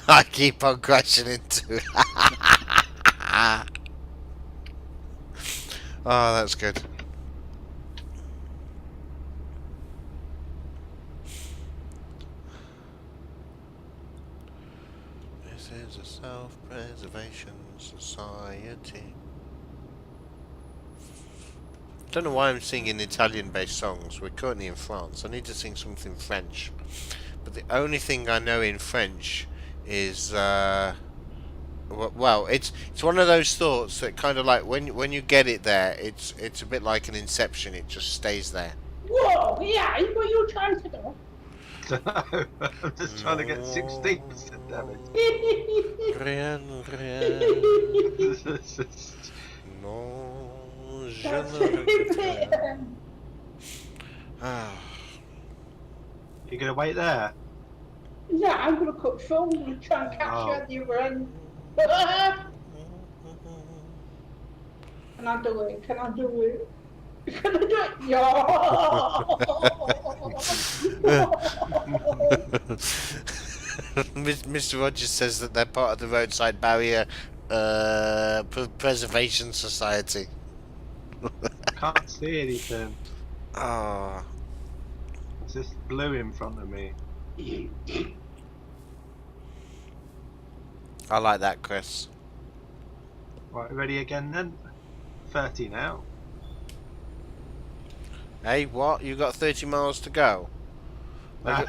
I keep on crashing into. Oh, that's good. This is a self-preservation society. Don't know why I'm singing Italian-based songs. We're currently in France. I need to sing something French. But the only thing I know in French is, well, it's one of those thoughts that kind of like when you get it there, it's a bit like an inception. It just stays there. Whoa, yeah, what are you trying to do? I'm just trying to get 16% damage. Rien, rien. Non, je That's ne regrette rien. it. Ah. You gonna wait there? Yeah, I'm going to cut through and try and catch you at the other end. Can I do it? Can I do it? Can I do it? Mr. Rogers says that they're part of the roadside barrier preservation society. Can't see anything. Ah, It's just blue in front of me. I like that, Chris. Right, ready again then? 30 now. Hey, what? You got 30 miles to go? No,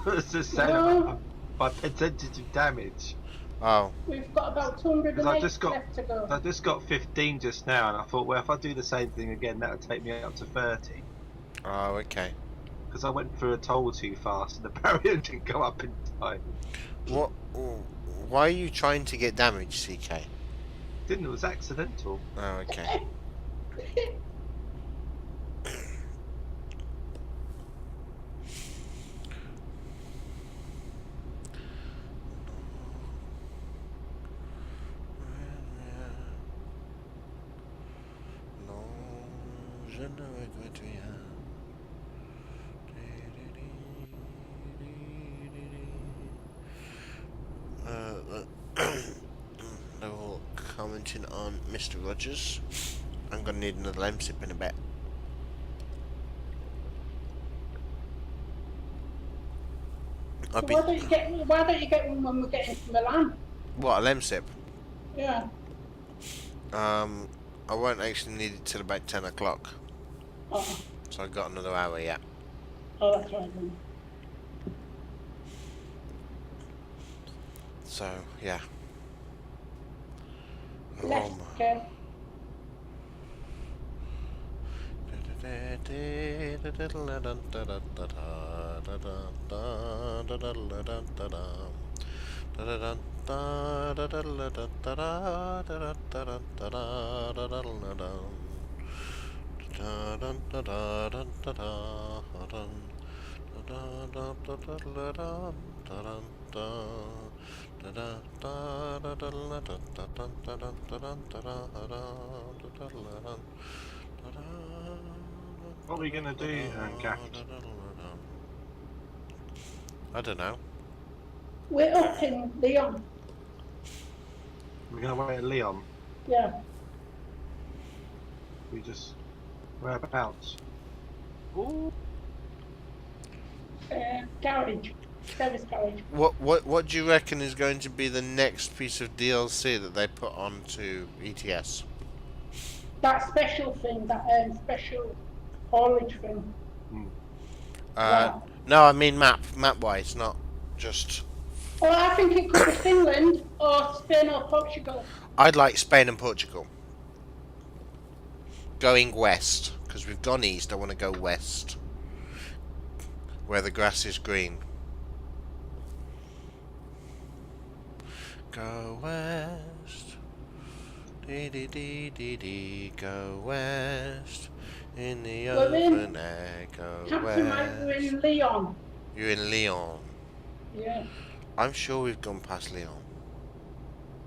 it's just saying about my percentage of damage. Oh, We've got about 208 Because left to go. I just got 15 just now, and I thought, well, if I do the same thing again, that'll take me up to 30. oh, okay. Because I went through a toll too fast, and the barrier didn't go up in time. What? Why are you trying to get damage, CK? Didn't, it was accidental. Oh, okay. Non, je ne regrette rien. They're all commenting on Mr. Rogers. I'm gonna need another lime sip in a bit. So why don't you get one when we're getting to Milan? What, a lem sip? Yeah. I won't actually need it till about 10 o'clock. Oh, So I've got another hour yet. oh that's right then. So, yeah. Left, Oh, okay. What are we gonna do, Gaff? I don't know. We're up in Leon. We're gonna wait at Leon. Yeah. We just whereabouts? Ooh. Garage. Service garage. What do you reckon is going to be the next piece of DLC that they put onto ETS? That special thing, that special haulage thing. No, I mean map wise, not just. Well, I think it could be Finland or Spain or Portugal. I'd like Spain and Portugal. Going west, because we've gone east. I want to go west, where the grass is green. Go west, dee dee dee dee dee. Go west in the open air. Go Captain Mike, we're west. in Leon. You're in Leon. Yeah. I'm sure we've gone past Leon.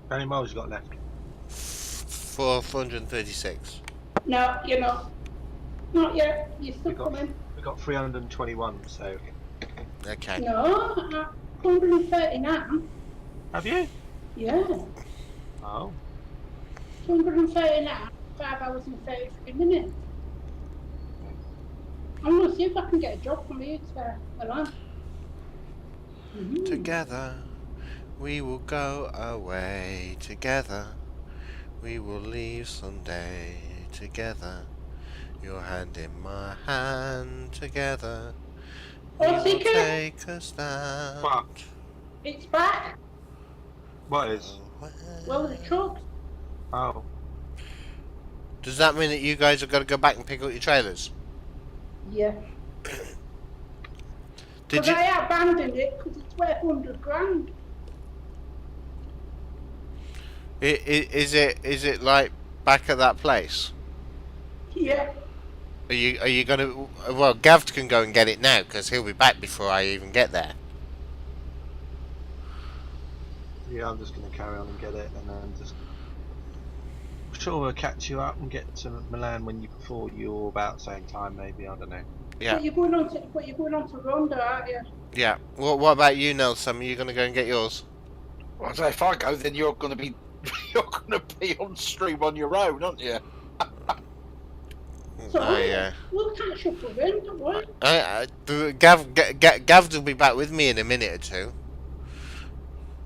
How many miles you got left? 436. No, you're not. Not yet. You're still We got- coming. We got 321. So Okay. No, 139. have you? Yeah. Oh. 239. 5 hours and 33 minutes. I'm gonna see if I can get a job from you to Milan. Together, we will go away. Together, we will leave someday. Together, your hand in my hand. Together, we Oh, will Secret, take a stand. What? it's back. What is? Well, the trucks. Oh. Does that mean that you guys have got to go back and pick up your trailers? Yeah. Did Because you? I abandoned it because it's worth 100 grand. Is it like back at that place? Yeah. Are you gonna? Well, Gav can go and get it now because he'll be back before I even get there. Yeah, I'm just gonna carry on and get it, and then just. I'm sure we'll catch you up and get to Milan before you're about same time, maybe. I don't know. Yeah. But you're going on to Ronda, aren't you? Yeah. What about you, Nelson? Are you gonna go and get yours? Well, so if I go, then you're gonna be on stream on your own, aren't you? So yeah. we'll catch up with him, don't worry. Gav will be back with me in a minute or two.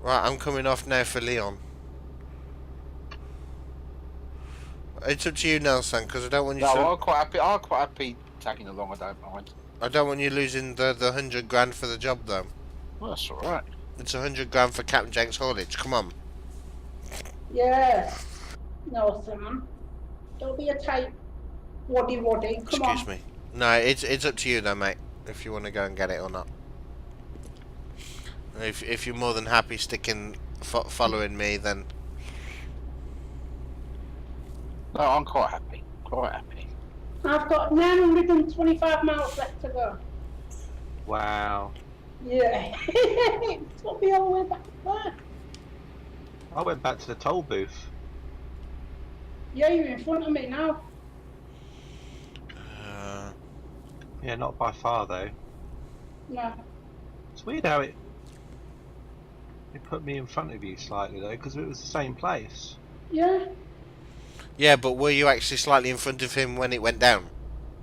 Right, I'm coming off now for Leon. It's up to you, Nelson, because I don't want you No, to. I'm quite happy tagging along. I don't mind. I don't want you losing the 100 grand for the job, though. Well, that's all right. It's 100 grand for CptnJenks haulage. Come on. Yeah. No, Sam. Don't be a tight waddy. Come Excuse on. me. No, it's up to you, though, mate. If you want to go and get it or not. If you're more than happy sticking following me, then. No, I'm quite happy. Quite happy. I've got 925 miles left to go. Wow. Yeah. It's got me all the way back there. I went back to the toll booth. Yeah, you're in front of me now. Yeah, not by far though. No. It's weird how it put me in front of you slightly though, because it was the same place. Yeah. Yeah, but were you actually slightly in front of him when it went down?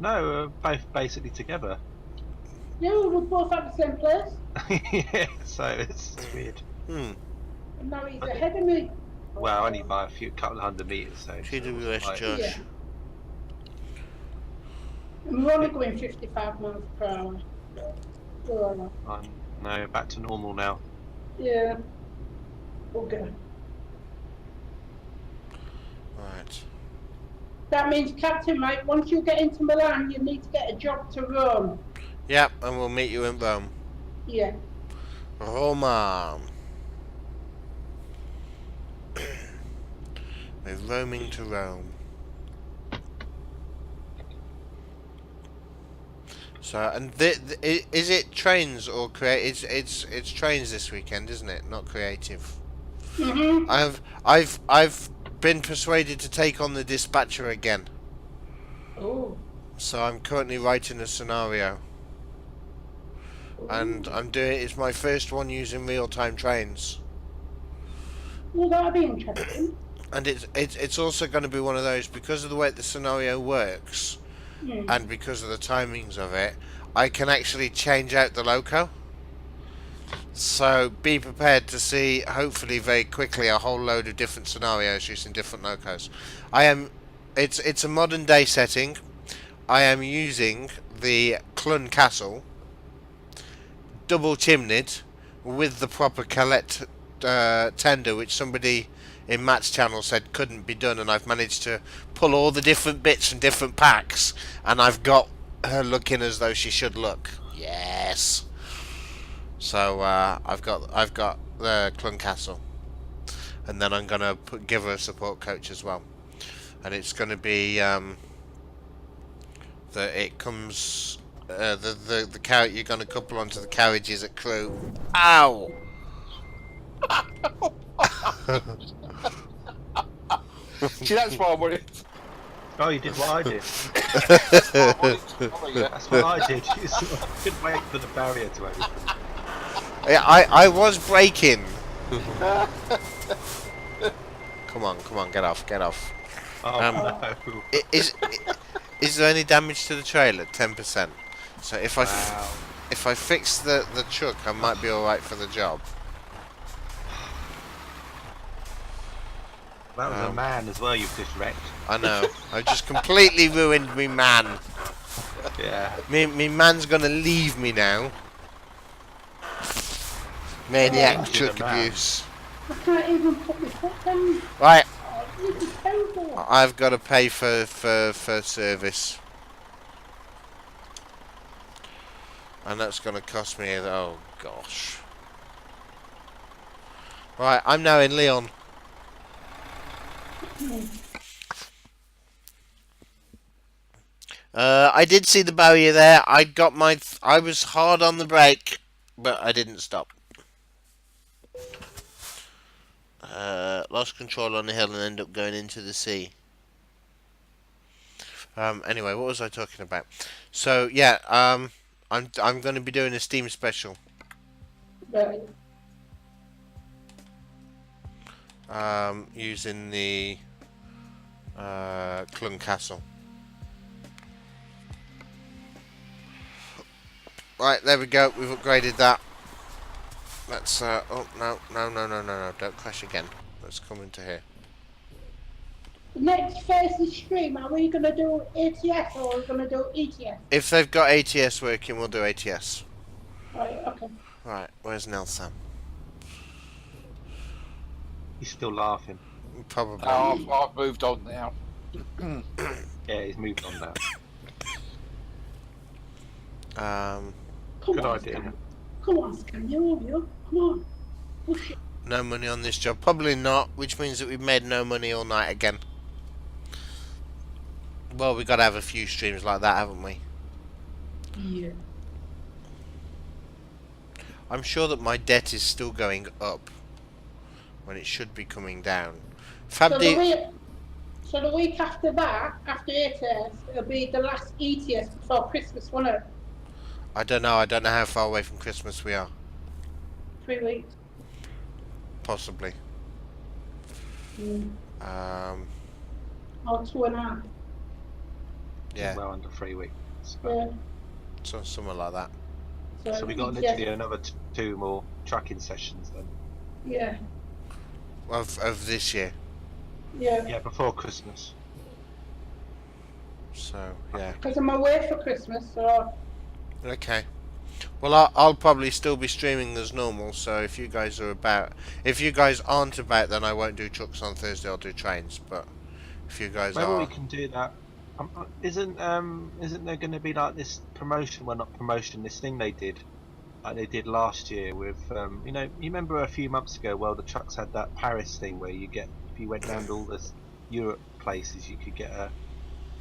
No, both basically together. Yeah, we were both at the same place. Yeah, so it's weird. And now he's ahead of me. Well, only by a couple of hundred meters. So GWS like- Josh. Yeah. And we're only going 55 miles per hour. So, we're all right. No, back to normal now. Yeah. Okay. Right. That means, Captain, mate, once you get into Milan, you need to get a job to Rome. Yep, and we'll meet you in Rome. Yeah. Roma. We're roaming to Rome. So, and is it trains or create? It's trains this weekend, isn't it? Not creative. Mhm. I've been persuaded to take on the dispatcher again. Oh. So I'm currently writing a scenario, and it's my first one using real-time trains. Well, that'd be interesting. And it's also going to be one of those, because of the way the scenario works, and because of the timings of it, I can actually change out the loco. So be prepared to see, hopefully very quickly, a whole load of different scenarios using different locos. It's a modern day setting. I am using the Clun Castle, double chimneyed, with the proper Calette tender, which somebody in Matt's channel said couldn't be done, and I've managed to pull all the different bits from different packs, and I've got her looking as though she should look. Yes. So I've got the Clun Castle, and then I'm gonna give her a support coach as well, and it's gonna be that it comes the carrot you're gonna couple onto the carriages at Crewe. Ow! See, that's why I wanted. Oh, you did what I did. That's why I wanted to follow you. That's what I did. I couldn't wait for the barrier to open. Yeah, I was braking. Come on, get off. Oh no. Is there any damage to the trailer? 10%. So if I Wow. if I fix the chuck, I might be all right for the job. That was a man as well you've just wrecked. I know. I've just completely ruined me man. Yeah. Me man's gonna leave me now. Maniac He's truck a man. abuse. I can't even put my foot down. Right, Oh, this is terrible. I've got to pay for service, and that's gonna cost me. Oh gosh. Right, I'm now in Leon. I did see the barrier there. I was hard on the brake, but I didn't stop. Lost control on the hill and ended up going into the sea. Anyway, what was I talking about? So yeah, I'm going to be doing a Steam special. Right. Using the Clun Castle. Right, there we go. We've upgraded that. Let's oh no, don't crash again. Let's come into here. The next phase of stream, are we going to do ATS or are we going to do ETS? If they've got ATS working, we'll do ATS. Right, okay. Right, where's Nelson? He's still laughing. Probably. Oh, I've moved on now. Yeah, he's moved on now. Come Good on, idea. Scan. Come on, Scan. You. Come on. Push it. No money on this job. Probably not, which means that we've made no money all night again. Well, we've got to have a few streams like that, haven't we? Yeah. I'm sure that my debt is still going up when it should be coming down. So Fabdi, the week after that, after ATS, it'll be the last ETS before Christmas, won't it? I don't know how far away from Christmas we are. 3 weeks. Possibly. Mm. Or 2.5. Yeah, Well under 3 weeks. Yeah. so something like that. So we got ETS, literally another 2 more tracking sessions then. Yeah. Of this year. Yeah. Yeah, before Christmas. So yeah. Because I'm away for Christmas, so Okay. Well, I'll probably still be streaming as normal. So if you guys are about, if you guys aren't about, then I won't do trucks on Thursday. I'll do trains. But if you guys Maybe we are. can do that. Isn't there going to be like this promotion? Well, not promotion. This thing they did, like they did last year with, you know, you remember a few months ago, well, the trucks had that Paris thing where you get, if you went round all the Europe places, you could get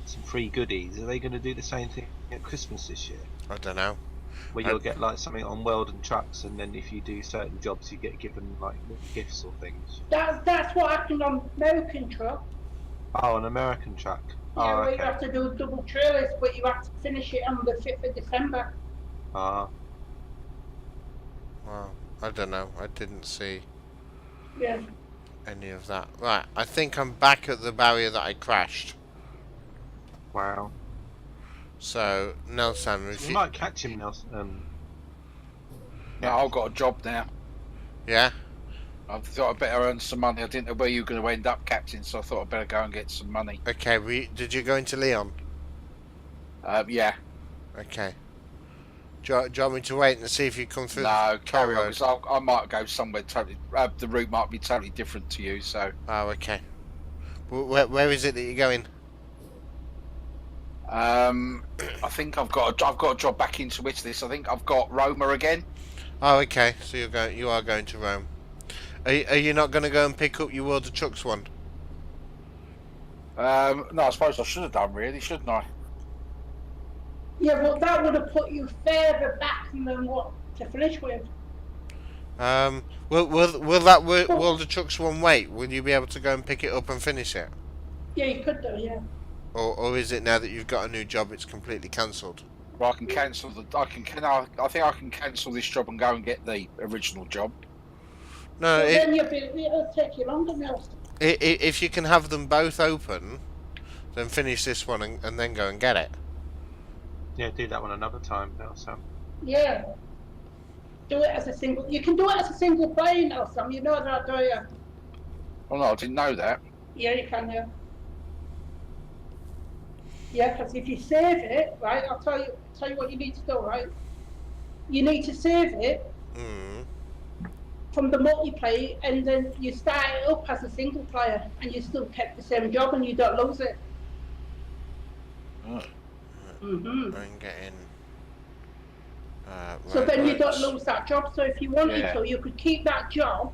some free goodies. Are they going to do the same thing at Christmas this year? I don't know. Where you'll get like something on Weldon trucks, and then if you do certain jobs, you get given like little gifts or things. That's what happened on American truck. Oh, an American truck. Yeah, Oh, where you okay. have to do double trailers, but you have to finish it on the 5th of December. Ah, Well, I don't know. I didn't see Yeah. any of that. Right, I think I'm back at the barrier that I crashed. wow. So, Nelson, if We you... might catch him, Nelson. Yeah, I've got a job now. Yeah? I thought I'd better earn some money. I didn't know where you were going to end up, Captain, so I thought I'd better go and get some money. Okay, did you go into Leon? Yeah. Okay. Do you want me to wait and see if you come through the No, toll carry on, road? because I might go somewhere totally... the route might be totally different to you, so... Oh, okay. Where is it that you're going? I think I've got a job back into Italy, so I think I've got Roma again. Oh, okay. So you are going to Rome. Are you not going to go and pick up your World of Trucks one? No, I suppose I should have done, really, shouldn't I? Yeah, well, that would have put you further back than what to finish with. Will that World of Trucks one wait? Will you be able to go and pick it up and finish it? Yeah, you could do, yeah. Or is it now that you've got a new job, it's completely cancelled? Well, I can cancel the... I think I can cancel this job and go and get the original job. No, But then it'll take you longer now. if you can have them both open, then finish this one and then go and get it. Yeah, do that one another time, Nelson. Yeah. Do it as a single. You can do it as a single player now, Sam. You know that, do you? Oh no, I didn't know that. Yeah, you can, yeah. Yeah, because if you save it, right, I'll tell you what you need to do, right? You need to save it Mm. from the multiplayer, and then you start it up as a single player, and you still kept the same job, and you don't lose it. Oh. Mhm. I'm getting. So then you don't roadworks. lose that job. So if you wanted Yeah. to, you could keep that job,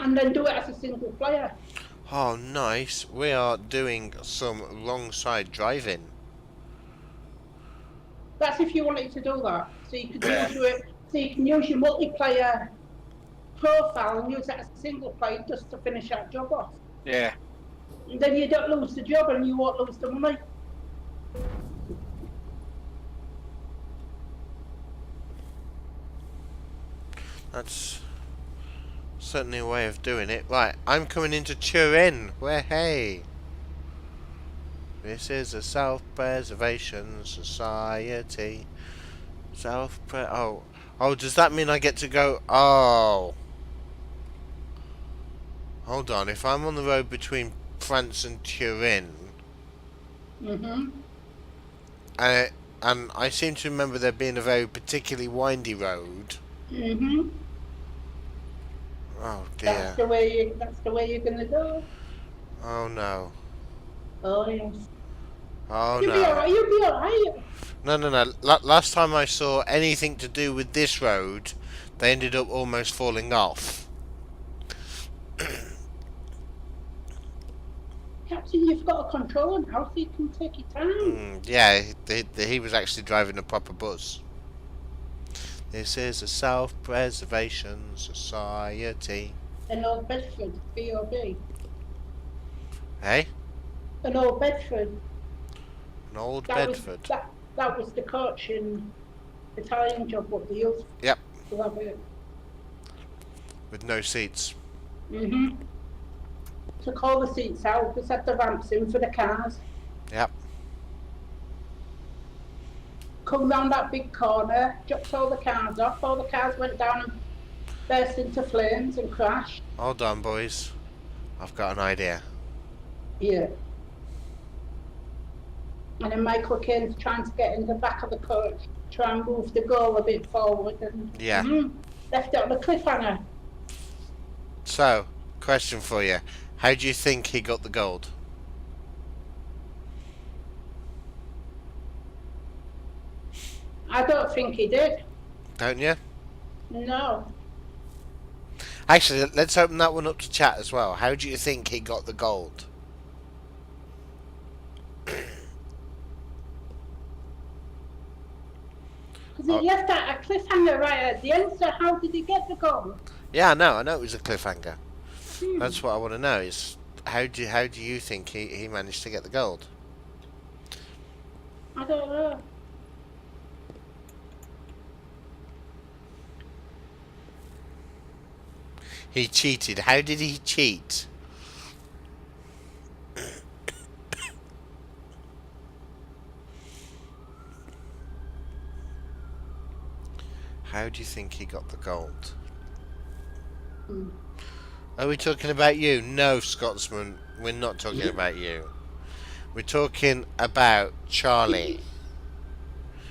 and then do it as a single player. Oh, nice. We are doing some wrong side driving. That's if you wanted to do that. So you could use your multiplayer profile and use that as a single player just to finish that job off. Yeah. And then you don't lose the job and you won't lose the money. That's certainly a way of doing it. Right, I'm coming into Turin. Where hey. This is a self-preservation society. Oh, does that mean I get to go? Oh. Hold on, if I'm on the road between France and Turin, Mhm. and I seem to remember there being a very particularly windy road. Mhm. Oh dear. That's the way you're gonna do. Oh no. Oh yes. Oh You'll be no. alright. You'll be alright. No. Last time I saw anything to do with this road, they ended up almost falling off. Captain, you've got a control now, so you can take your time. Yeah, he was actually driving a proper bus. This is a self-preservation society. An Old Bedford, B.O.B. Hey? An Old Bedford. An old That was, Bedford. that was the coach in Italian job what they used. Yep. To have it. With no seats. Mhm. Took all the seats out, just had the ramps in for the cars. Yep. Come round that big corner, dropped all the cars off, all the cars went down and burst into flames and crashed. Hold on, boys. I've got an idea. Yeah. And then Michael Caine's trying to get in the back of the coach, try and move the goal a bit forward, and Yeah. left it on the cliffhanger. So, question for you. How do you think he got the gold? I don't think he did. Don't you? No. Actually, let's open that one up to chat as well. How do you think he got the gold? Because he left out a cliffhanger right at the end, so how did he get the goal? Yeah, I know it was a cliffhanger. Hmm. That's what I want to know is how do you think he managed to get the gold? I don't know. He cheated. How did he cheat? How do you think he got the gold? Hmm. Are we talking about you? No, Scotsman, we're not talking about you. We're talking about Charlie.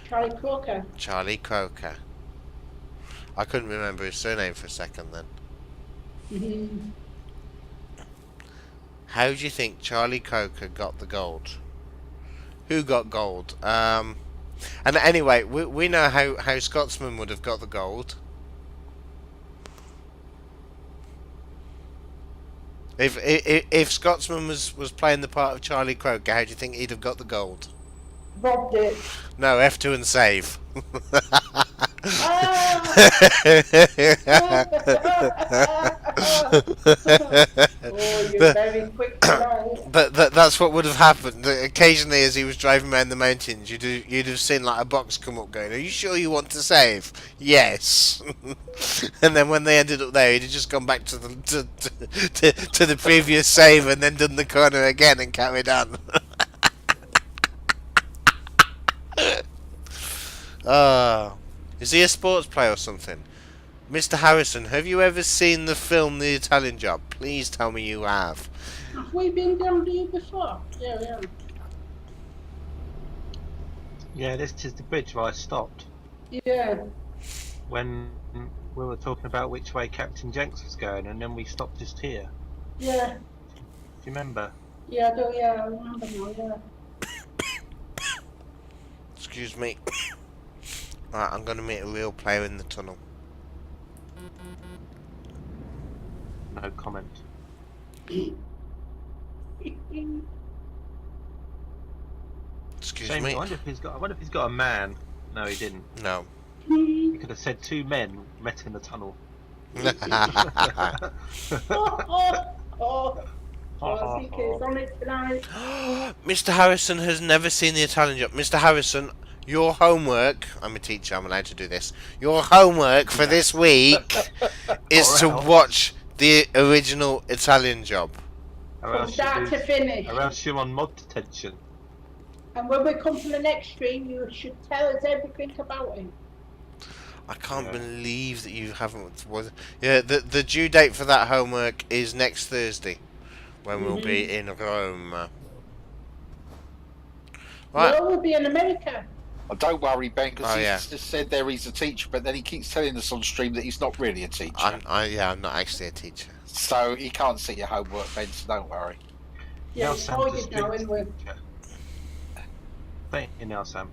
Charlie Croker. Charlie Croker. I couldn't remember his surname for a second then. Mhm. How do you think Charlie Croker got the gold? Who got gold? And anyway, we know how Scotsman would have got the gold. If Scotsman was playing the part of Charlie Croker, how do you think he'd have got the gold? Robbed it. No, F2 and save. Ah! Oh, you're very quick tonight. But that's what would have happened. Occasionally, as he was driving around the mountains, you'd have seen like a box come up going, "Are you sure you want to save?" Yes. And then when they ended up there, he'd have just gone back to the previous save and then done the corner again and carried on. Is he a sports player or something? Mr. Harrison, have you ever seen the film The Italian Job? Please tell me you have. Have we been down here before? Yeah, yeah. Yeah, this is the bridge where I stopped Yeah. when we were talking about which way CptnJenks was going, and then we stopped just here. Yeah. Do you remember? Yeah, I remember now, yeah. Excuse me. Right, I'm going to meet a real player in the tunnel. No comment. Excuse Shame. me. I wonder if he's got a man. No, he didn't. No. He could have said two men met in the tunnel. I think it's on it tonight. Mr. Harrison has never seen The Italian Job. Mr. Harrison, your homework, I'm a teacher, I'm allowed to do this. Your homework for this week is to watch the original Italian Job. From start to finish. Or else you're on mod detention. And when we come to the next stream, you should tell us everything about it. I can't believe that you haven't. Yeah, the due date for that homework is next Thursday, when we'll be in Rome. Right. No, we'll be in America. Oh, don't worry, Ben, because Oh, yeah. he's just said there he's a teacher, but then he keeps telling us on stream that he's not really a teacher. I'm not actually a teacher. So he can't see your homework, Ben, so don't worry. Yeah, Now it's Sam all just you know, drinks anyway. teacher. Thank you now, Sam.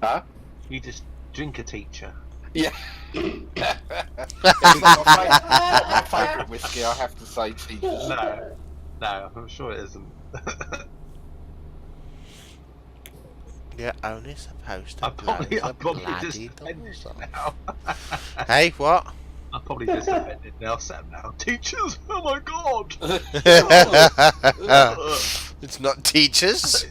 Huh? You just drink a teacher. Yeah. It's my favourite whiskey, I have to say, teachers. No, I'm sure it isn't. You're only supposed to I'm probably bloody disappointed dozo. now. Hey, what? I'm probably disappointed now, Sam. Now, teachers. Oh my god. It's not teachers.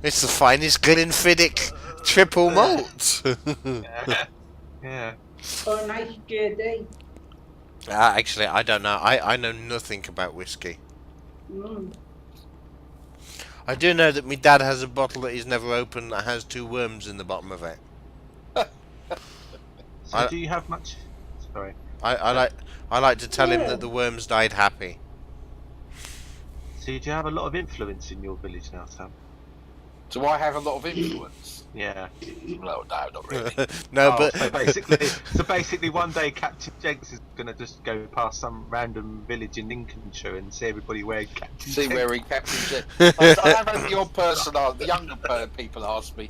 It's the finest Glenfiddich triple malt. Yeah. Oh, nice JD. Actually, I don't know. I know nothing about whiskey. Mm. I do know that my dad has a bottle that he's never opened that has 2 worms in the bottom of it. So do you have much? Sorry. I like to tell him that the worms died happy. So do you have a lot of influence in your village now, Sam? Do I have a lot of influence? Yeah. No, not really. No, Oh, but so basically, one day Captain Jenks is gonna just go past some random village in Lincolnshire and see everybody wearing Captain See Jenks. where he captures it. I have had the odd person, the younger people ask me.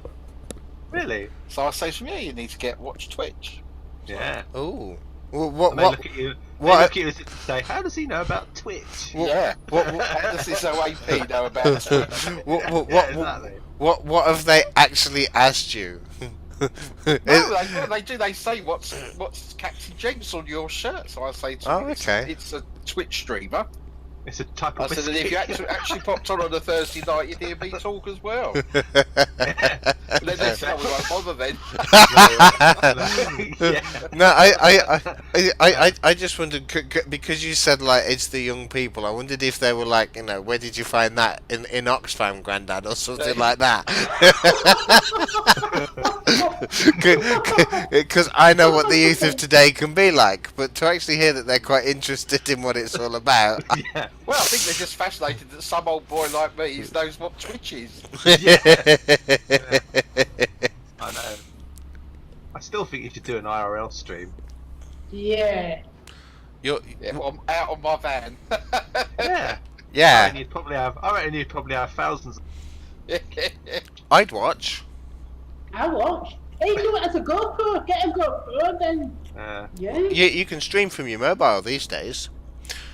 Really? So I say to them, yeah, you need to watch Twitch. Yeah. oh, what And they look at you. They what- look at you and say, "How does he know about Twitch?" Yeah. How does this OAP know about Twitch? Yeah, exactly. what have they actually asked you? No, they do. They say, what's Captain Jenks on your shirt? So I say to them, okay. it's a Twitch streamer. It's a type I of said, and if you actually popped on a Thursday night, you'd hear me talk as well. And then they said, I won't bother then. Yeah. No, I just wondered because you said like it's the young people. I wondered if they were like, where did you find that in Oxfam, Grandad, or something like that? Because I know what the youth of today can be like, but to actually hear that they're quite interested in what it's all about. Yeah. Well, I think they're just fascinated that some old boy like me knows what Twitch is. I know. I still think you should do an IRL stream. Yeah. You're, Yeah, well, I'm out on my van. Yeah. I yeah, reckon you'd probably have thousands. I'd watch. I watch. Hey, do it as a GoPro. Get a GoPro, then. Yeah. You can stream from your mobile these days.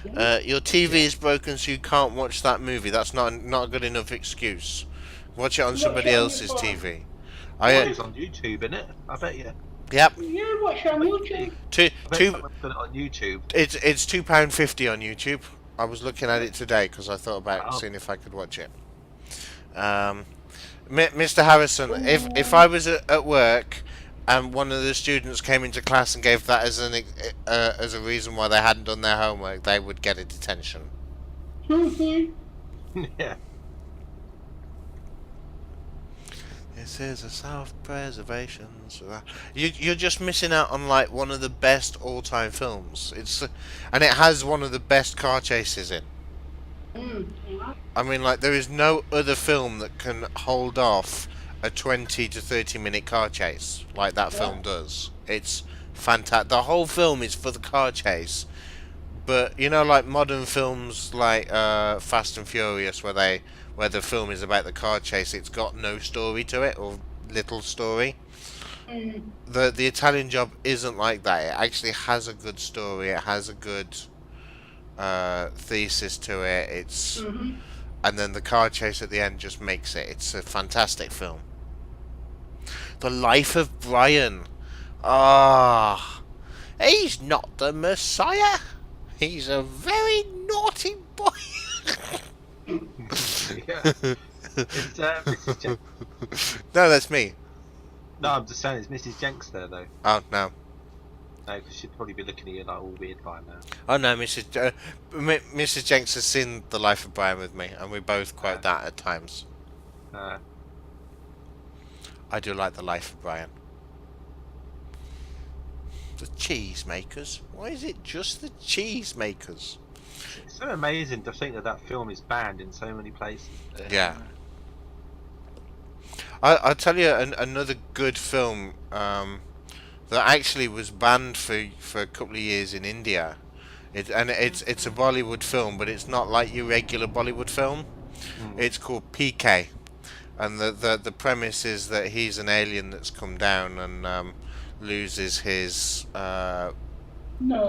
Yeah. Your TV is broken, so you can't watch that movie. That's not a good enough excuse. Watch it on Watch somebody it on else's your phone. TV. It's on YouTube, isn't it? I bet you. Yep. Yeah, watch it on YouTube. Two, I bet two, someone put it on YouTube. it's £2.50 on YouTube. I was looking at it today because I thought about Wow. seeing if I could watch it. Mr. Harrison, if I was at work and one of the students came into class and gave that as a reason why they hadn't done their homework, they would get a detention. Yeah. This is a self-preservation. You're just missing out on like one of the best all-time films. And it has one of the best car chases in. Yeah. I mean, like there is no other film that can hold off a 20 to 30 minute car chase like that film does. It's fantastic. The whole film is for the car chase. But like modern films like Fast and Furious, where the film is about the car chase, it's got no story to it or little story. The Italian Job isn't like that. It actually has a good story. It has a good thesis to it. It's and then the car chase at the end just makes it. It's a fantastic film. The Life of Brian. Ah, he's not the Messiah. He's a very naughty boy. Yeah. It's Mrs. Jenks. No, that's me. No, I'm just saying it's Mrs. Jenks there though. Oh no. No, because she'd probably be looking at you like all weird by now. Oh no, Mrs. Jenks has seen The Life of Brian with me, and we both quote that at times. I do like The Life of Brian. The cheesemakers. Why is it just the cheesemakers? It's so amazing to think that film is banned in so many places. Yeah. I'll tell you another good film that actually was banned for a couple of years in India. It's a Bollywood film, but it's not like your regular Bollywood film. It's called PK, and the premise is that he's an alien that's come down and loses his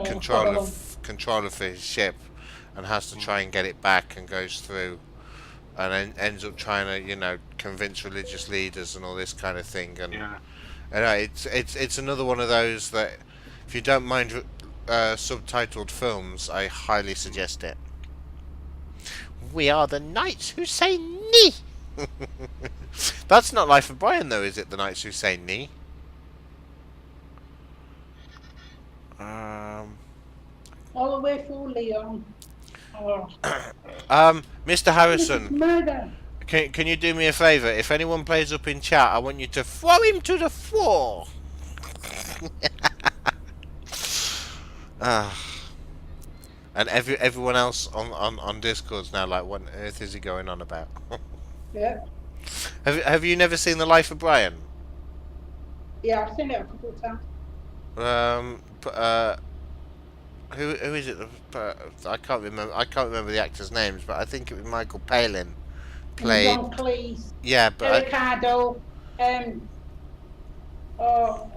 control of his ship, and has to try and get it back, and goes through and ends up trying to convince religious leaders and all this kind of thing. And it's another one of those that if you don't mind subtitled films, I highly suggest it. We are the knights who say knee. That's not Life of Brian though, is it? The knights who say knee. All the way through Leon. Oh. Mr. Harrison, Murder. can you do me a favour? If anyone plays up in chat, I want you to throw him to the floor. And everyone else on Discord's now like, what on earth is he going on about? Yeah. Have you never seen The Life of Brian? Yeah, I've seen it a couple of times. Who is it? I can't remember. I can't remember the actors' names, but I think it was Michael Palin And played. John Cleese, Yeah, but Eric Idle, um, oh,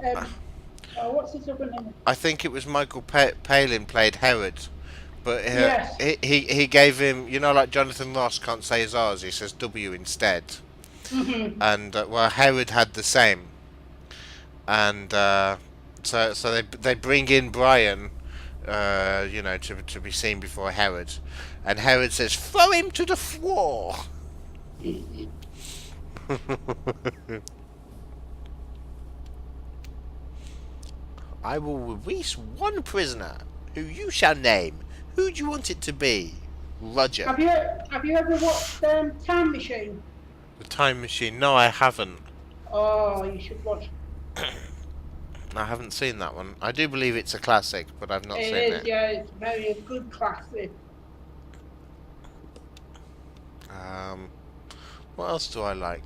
oh, what's his other name? I think it was Michael Palin played Herod. But Yes. he gave him, you know, like Jonathan Ross can't say his R's, he says W instead. And well, Herod had the same. And so they bring in Brian, you know, to be seen before Herod, and Herod says, "Throw him to the floor." I will release one prisoner, who you shall name. Who do you want it to be? Roger. Have you ever watched Time Machine? The Time Machine? No, I haven't. Oh, you should watch. I haven't seen that one. I do believe it's a classic, but I've not seen It is, it. yeah, it's very a good classic. What else do I like?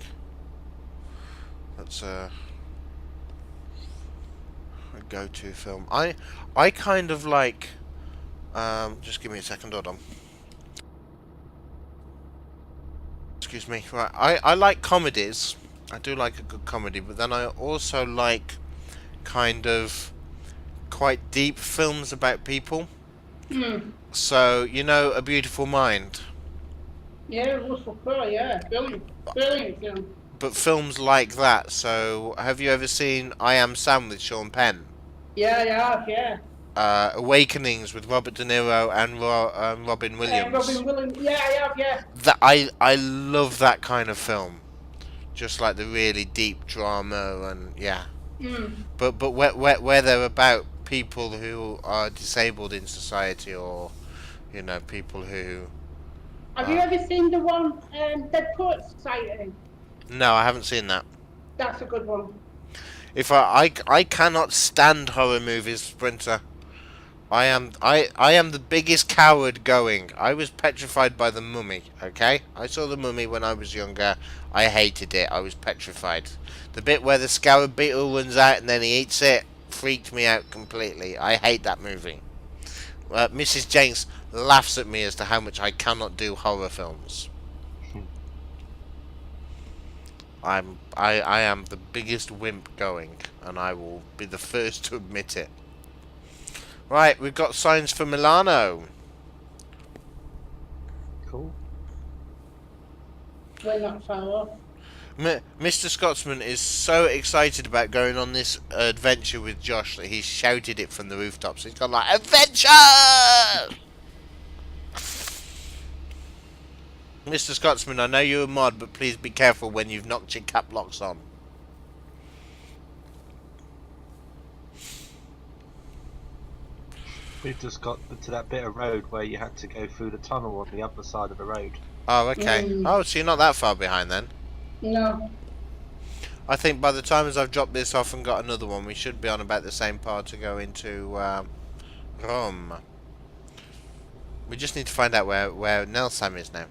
That's a go-to film. I kind of like. Just give me a second. Hold on. Excuse me. Right. I like comedies. I do like a good comedy, but then I also like kind of quite deep films about people. So, you know, A Beautiful Mind. Yeah, Russell Crowe, yeah, brilliant, brilliant film. But films like that. So, have you ever seen I Am Sam with Sean Penn? Yeah, yeah. Awakenings with Robert De Niro and Robin Williams. Robin Williams, yeah. That I love that kind of film. Just like the really deep drama and yeah. But where they're about people who are disabled in society, or you know, people who. Have you ever seen the one Dead Poets Society? No, I haven't seen that. That's a good one. If I cannot stand horror movies, Sprinter. I am the biggest coward going. I was petrified by The Mummy, okay? I saw The Mummy when I was younger. I hated it. I was petrified. The bit where the scarab beetle runs out and then he eats it freaked me out completely. I hate that movie. Mrs. Jenks laughs at me as to how much I cannot do horror films. I am the biggest wimp going, and I will be the first to admit it. Right, we've got signs for Milano. Cool. We're not far off. Mr. Scotsman is so excited about going on this adventure with Josh that he's shouted it from the rooftops. He's gone like, "Adventure!" Mr. Scotsman, I know you're a mod, but please be careful when you've knocked your cap locks on. We've just got to that bit of road where you had to go through the tunnel on the other side of the road. Oh, okay. Oh, so you're not that far behind then. No. I think by the time as I've dropped this off and got another one, we should be on about the same part to go into Rome. We just need to find out where Nelsam is now.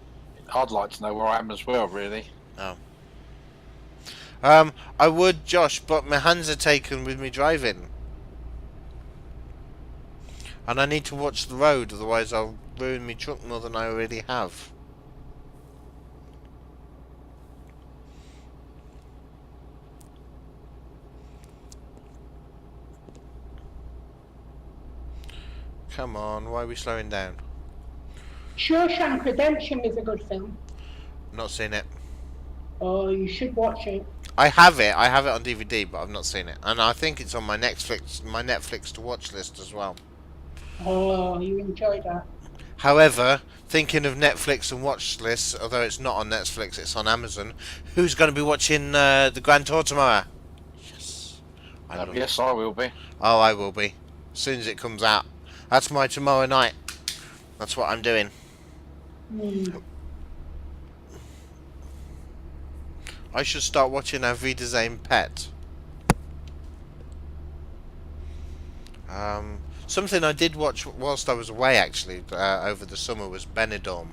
I'd like to know where I am as well, really. Oh. I would, Josh, but my hands are taken with me driving. And I need to watch the road, otherwise I'll ruin my truck more than I already have. Come on, why are we slowing down? Shawshank Redemption is a good film. Not seen it. Oh, you should watch it. I have it on DVD, but I've not seen it. And I think it's on my Netflix to watch list as well. Oh, you enjoy that. However, thinking of Netflix and watch lists, although it's not on Netflix, it's on Amazon. Who's going to be watching the Grand Tour tomorrow? Yes. Yes, I will be. Oh, I will be. As soon as it comes out. That's my tomorrow night. That's what I'm doing. I should start watching Auf Wiedersehen Pet. Something I did watch whilst I was away, actually, over the summer was Benidorm.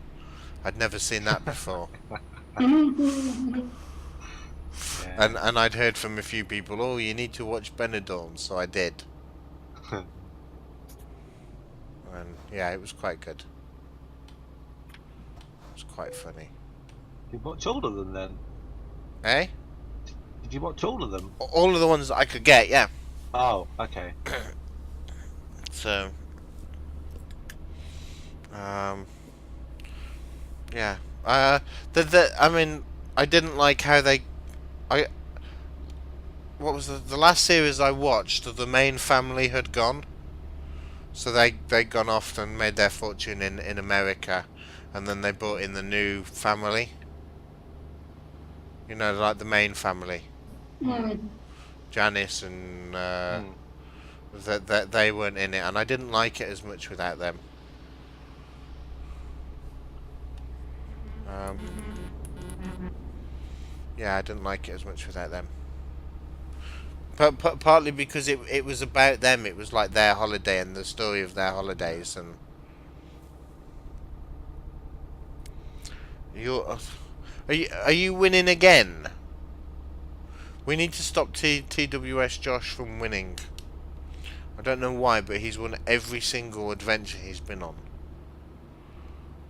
I'd never seen that before. Yeah. And I'd heard from a few people, oh, you need to watch Benidorm, so I did. And yeah, it was quite good. It was quite funny. Did you watch all of them then? Eh? Did you watch all of them? All of the ones that I could get, yeah. Oh, okay. So, yeah. I mean, I didn't like how what was the last series I watched? The main family had gone, so they'd gone off and made their fortune in America, and then they brought in the new family. You know, like the main family, Mm. Janice and Hmm. that they weren't in it, and I didn't like it as much without them. Um, yeah, I didn't like it as much without them. But partly because it was about them. It was like their holiday and the story of their holidays. And you're, are you winning again? We need to stop TWS Josh from winning. I don't know why, but he's won every single adventure he's been on.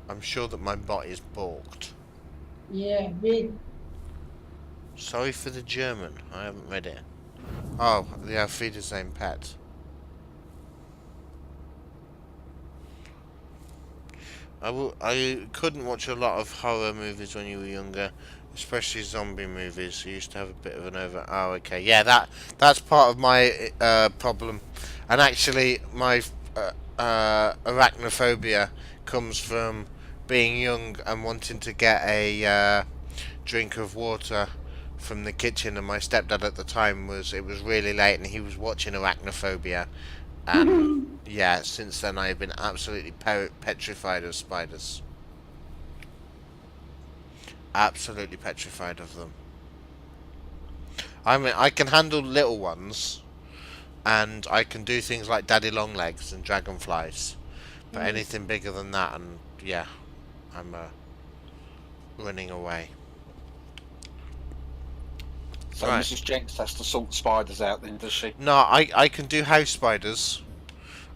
I'm sure that my bot is balked. Yeah, we. Sorry for the German. I haven't read it. Oh, yeah, feed the same pet. I couldn't watch a lot of horror movies when you were younger, especially zombie movies. You used to have a bit of an over. Oh, okay, yeah, that's part of my problem, and actually my arachnophobia comes from being young and wanting to get a drink of water from the kitchen, and my stepdad at the time it was really late and he was watching Arachnophobia, and yeah, since then I've been absolutely petrified of spiders. Absolutely petrified of them. I mean, I can handle little ones, and I can do things like daddy long legs and dragonflies, but anything bigger than that, and yeah, I'm running away. So Right. Mrs. Jenks has to sort spiders out then, does she? No, I can do house spiders,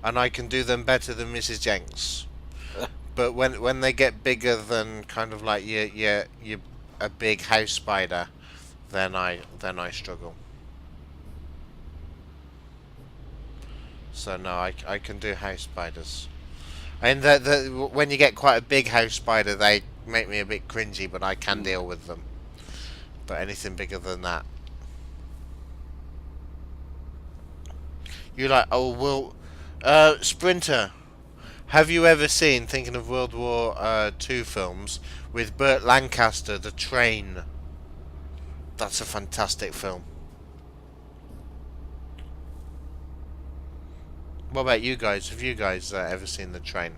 and I can do them better than Mrs. Jenks. But when they get bigger than kind of like you a big house spider, then I struggle. So no, I can do house spiders. And when you get quite a big house spider, they make me a bit cringy, but I can deal with them. But anything bigger than that, you're like, oh well, Sprinter. Have you ever seen, thinking of World War II films, with Burt Lancaster, The Train? That's a fantastic film. What about you guys? Have you guys ever seen The Train?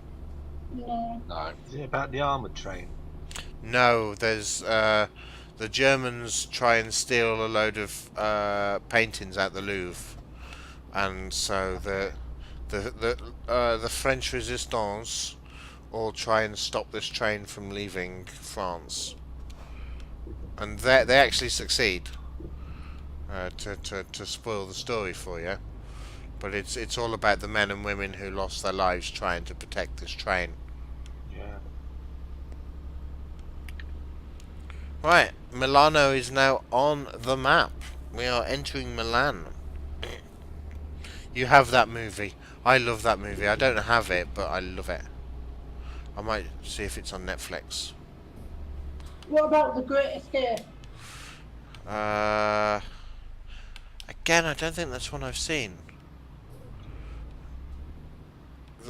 No. No. Is it about the armoured train? No, there's the Germans try and steal a load of paintings out the Louvre, and so the French resistance all try and stop this train from leaving France, and they actually succeed. To spoil the story for you, but it's all about the men and women who lost their lives trying to protect this train. Yeah. Right, Milano is now on the map. We are entering Milan. You have that movie. I love that movie. I don't have it, but I love it. I might see if it's on Netflix. What about The Great Escape? Again, I don't think that's one I've seen.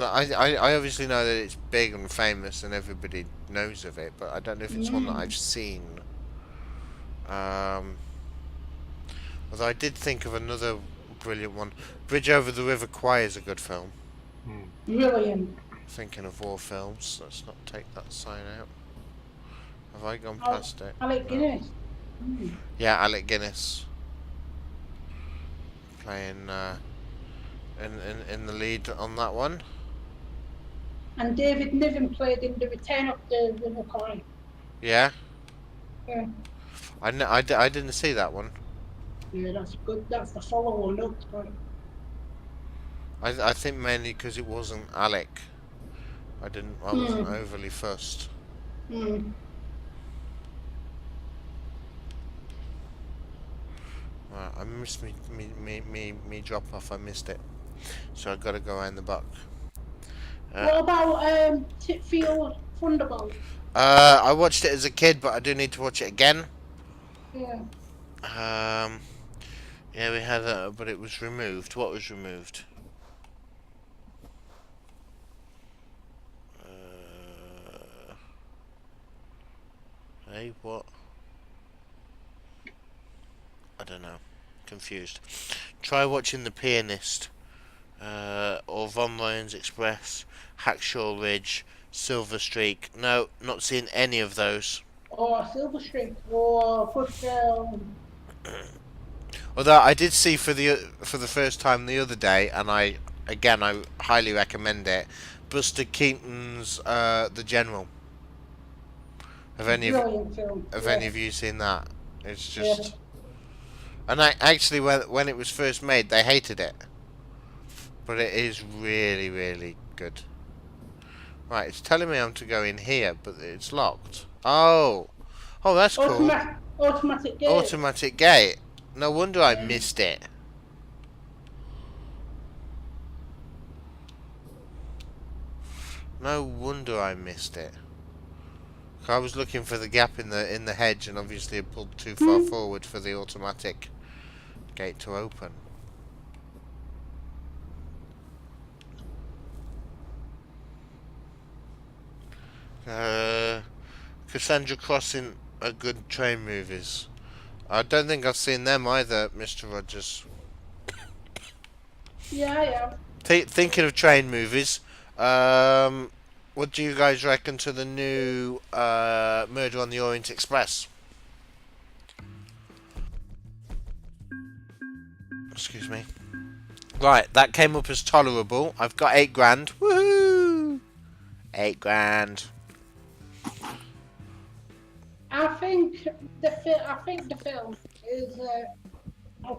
I obviously know that it's big and famous and everybody knows of it, but I don't know if it's one that I've seen. Although I did think of another brilliant one. Bridge Over the River Kwai is a good film. Brilliant. Thinking of war films, let's not take that sign out. Have I gone past it? Alec No. Guinness. Yeah, Alec Guinness playing in the lead on that one. And David Niven played in The Return of the River Kwai. Yeah. Yeah. I didn't see that one. Yeah, that's good. That's the follow one. Looks good. I think mainly because it wasn't Alec. I wasn't Hmm. overly fussed. Hmm. Right, I missed me drop off. I missed it, so I got to go around the buck. What about Titfield Thunderbolt? I watched it as a kid, but I do need to watch it again. Yeah. Um, yeah, we had that, but it was removed. What was removed? Hey, what? I don't know. Confused. Try watching The Pianist, or Von Lyons Express, Hacksaw Ridge, Silver Streak. No, not seeing any of those. Or Silver Streak. Or good Although I did see for the first time the other day, and I highly recommend it. Buster Keaton's The General. brilliant film. Have Yeah. any of you seen that? It's Yeah. just, and I actually when it was first made, they hated it, but it is really good. Right, it's telling me I'm to go in here, but it's locked. Oh, that's cool. Automatic gate. Automatic gate. No wonder I Yeah. missed it. No wonder I missed it. I was looking for the gap in the hedge, and obviously it pulled too far forward for the automatic gate to open. Cassandra Crossing are good train movies. I don't think I've seen them either, Mr. Rogers. Yeah. Thinking of train movies, what do you guys reckon to the new Murder on the Orient Express? Excuse me. Right, that came up as tolerable. I've got £8,000. Woohoo! £8,000. I think the film is. I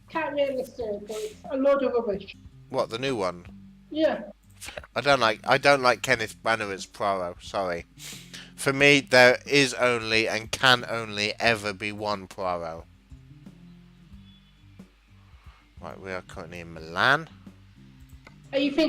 can't really say, but it's a load of rubbish. What, the new one? Yeah. I don't like Kenneth Branagh as Poirot. Sorry. For me, there is only and can only ever be one Poirot. Right, we are currently in Milan. Are you thinking?